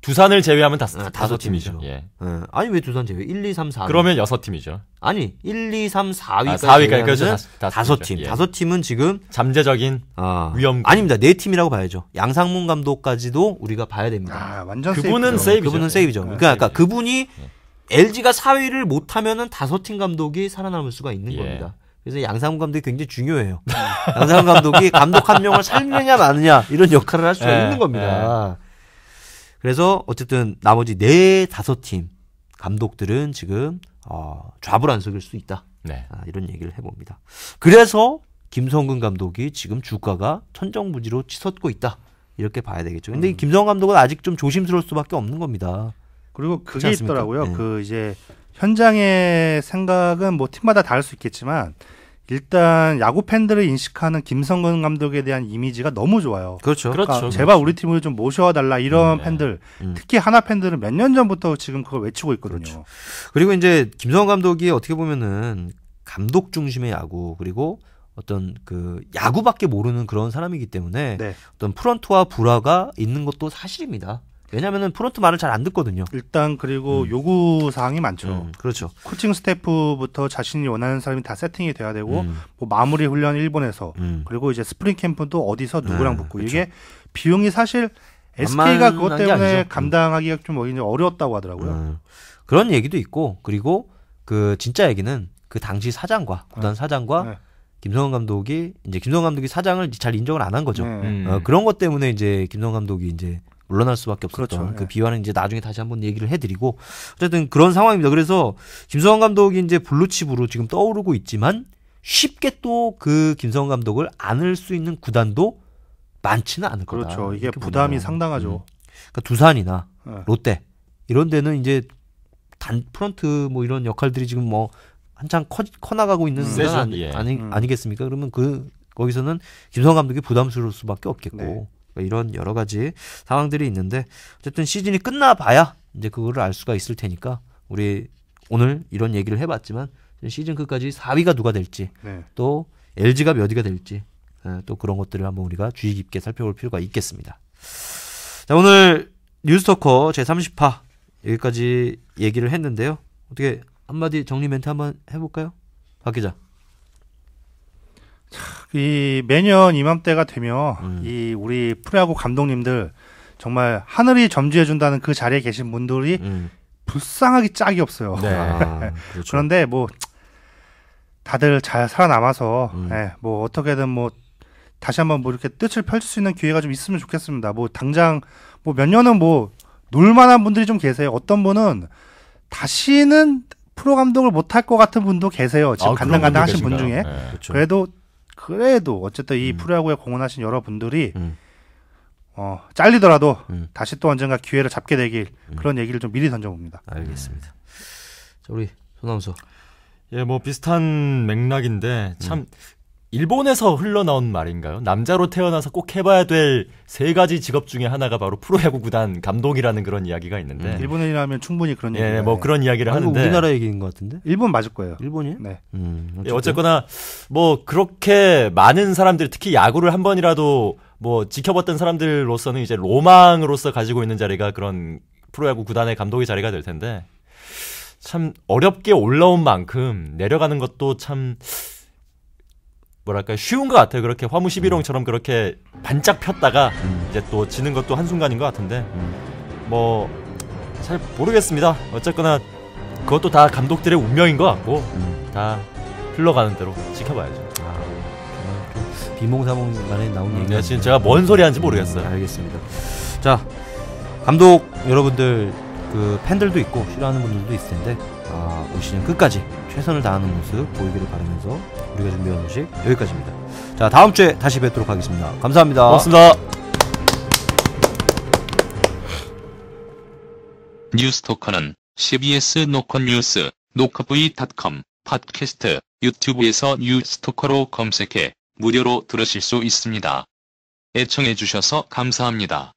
두산을 제외하면 다섯 다섯 팀이죠. 팀이죠. 예. 아니 왜 두산 제외? 1, 2, 3, 4. 그러면 6팀이죠. 아니 1, 2, 3, 4위까지 4위까지 그렇죠. 5팀. 예. 5팀은 지금 잠재적인 위험. 아닙니다. 4팀이라고 봐야죠. 양상문 감독까지도 우리가 봐야 됩니다. 완전 그분은 세이프죠. 세이브죠. 그분은 세이브죠. 그러니까 그분이 LG가 4위를 못하면은 5팀 감독이 살아남을 수가 있는 겁니다. 그래서 양상문 감독이 굉장히 중요해요. 양상문 감독이 감독 한 명을 살리느냐 마느냐 이런 역할을 할 수가 있는 겁니다. 그래서 어쨌든 나머지 4-5팀 감독들은 지금 좌불안석일 수 있다. 네. 이런 얘기를 해봅니다. 그래서 김성근 감독이 지금 주가가 천정부지로 치솟고 있다. 이렇게 봐야 되겠죠. 근데 이 김성근 감독은 아직 좀 조심스러울 수밖에 없는 겁니다. 그리고 그렇지 그게 않습니까? 있더라고요. 네. 그 이제 현장의 생각은 뭐 팀마다 다를 수 있겠지만 일단 야구 팬들을 인식하는 김성근 감독에 대한 이미지가 너무 좋아요. 그렇죠. 그러니까 제발 우리 팀을 좀 모셔달라 이런 팬들, 특히 하나 팬들은 몇 년 전부터 지금 그걸 외치고 있거든요. 그렇죠. 그리고 이제 김성근 감독이 어떻게 보면은 감독 중심의 야구 그리고 어떤 그 야구밖에 모르는 그런 사람이기 때문에 네. 어떤 프런트와 불화가 있는 것도 사실입니다. 왜냐하면은 프런트 말을 잘 안 듣거든요. 일단 그리고 요구 사항이 많죠. 그렇죠. 코칭 스태프부터 자신이 원하는 사람이 다 세팅이 돼야 되고 뭐 마무리 훈련 일본에서 그리고 이제 스프링 캠프도 어디서 누구랑 붙고 그렇죠. 이게 비용이 사실 SK가 그것 때문에 감당하기가 좀 어려웠다고 하더라고요. 그런 얘기도 있고 그리고 그 진짜 얘기는 그 당시 사장과 구단 사장과 김성근 감독이 사장을 잘 인정을 안 한 거죠. 그런 것 때문에 이제 김성근 감독이 이제 물러날 수밖에 없었던 그렇죠. 그 비화는 이제 나중에 다시 한번 얘기를 해드리고 어쨌든 그런 상황입니다. 그래서 김성근 감독이 이제 블루칩으로 지금 떠오르고 있지만 쉽게 또 그 김성근 감독을 안을 수 있는 구단도 많지는 않을 거다. 그렇죠. 이게 이렇게 부담이 봅니다. 상당하죠. 그러니까 두산이나 롯데 이런 데는 이제 프런트 뭐 이런 역할들이 지금 뭐 한창 커나가고 있는 세션, 아니겠습니까? 그러면 거기서는 김성환 감독이 부담스러울 수밖에 없겠고 네. 그러니까 이런 여러 가지 상황들이 있는데 어쨌든 시즌이 끝나봐야 이제 그거를 알 수가 있을 테니까 우리 오늘 이런 얘기를 해봤지만 시즌 끝까지 4위가 누가 될지 네. 또 LG가 몇 위가 될지 또 그런 것들을 한번 우리가 주의 깊게 살펴볼 필요가 있겠습니다. 자, 오늘 뉴스토커 제30화 여기까지 얘기를 했는데요. 어떻게 한마디 정리 멘트 한번 해볼까요? 박 기자. 이 매년 이맘때가 되면 이 우리 프로야구 감독님들 정말 하늘이 점지해준다는 그 자리에 계신 분들이 불쌍하기 짝이 없어요. 네. 그렇죠. 그런데 뭐 다들 잘 살아남아서 뭐 어떻게든 뭐 다시 한번 뭐 이렇게 뜻을 펼칠 수 있는 기회가 좀 있으면 좋겠습니다. 뭐 당장 뭐 몇 년은 뭐 놀만한 분들이 좀 계세요. 어떤 분은 다시는 프로 감독을 못할 것 같은 분도 계세요. 지금 간당간당 하신 분 중에. 네. 그렇죠. 그래도 어쨌든 이 프로야구에 공헌하신 여러분들이 잘리더라도 다시 또 언젠가 기회를 잡게 되길 그런 얘기를 좀 미리 던져봅니다. 알겠습니다. 자, 우리 손아운서. 예, 뭐 비슷한 맥락인데 참 일본에서 흘러나온 말인가요? 남자로 태어나서 꼭 해봐야 될 3가지 직업 중에 하나가 바로 프로야구 구단 감독이라는 그런 이야기가 있는데 일본인이라면 충분히 그런 예, 얘기가 뭐 그런 이야기를 하는데 우리나라 얘기인 것 같은데? 일본 맞을 거예요. 일본이에요? 네. 예, 어쨌거나 뭐 그렇게 많은 사람들 특히 야구를 한 번이라도 뭐 지켜봤던 사람들로서는 이제 로망으로서 가지고 있는 자리가 그런 프로야구 구단의 감독의 자리가 될 텐데 참 어렵게 올라온 만큼 내려가는 것도 참 뭐랄까 쉬운 것 같아요. 그렇게 화무 11홍처럼 그렇게 반짝 폈다가 이제 또 지는 것도 한순간인 것 같은데 뭐 잘 모르겠습니다. 어쨌거나 그것도 다 감독들의 운명인 것 같고 다 흘러가는 대로 지켜봐야죠. 정말 좀 비몽사몽간에 나온 얘기가 네, 지금 제가 뭔 소리 하는지 모르겠어요. 알겠습니다. 자, 감독 여러분들 그 팬들도 있고 싫어하는 분들도 있을 텐데 올 시즌 끝까지 최선을 다하는 모습 보이기를 바라면서 우리가 준비한 소식 여기까지입니다. 자, 다음 주에 다시 뵙도록 하겠습니다. 감사합니다. 고맙습니다. 뉴스토커는 CBS 노컷뉴스, 노컷v.com, 팟캐스트, 유튜브에서 뉴스토커로 검색해 무료로 들으실 수 있습니다. 애청해주셔서 감사합니다.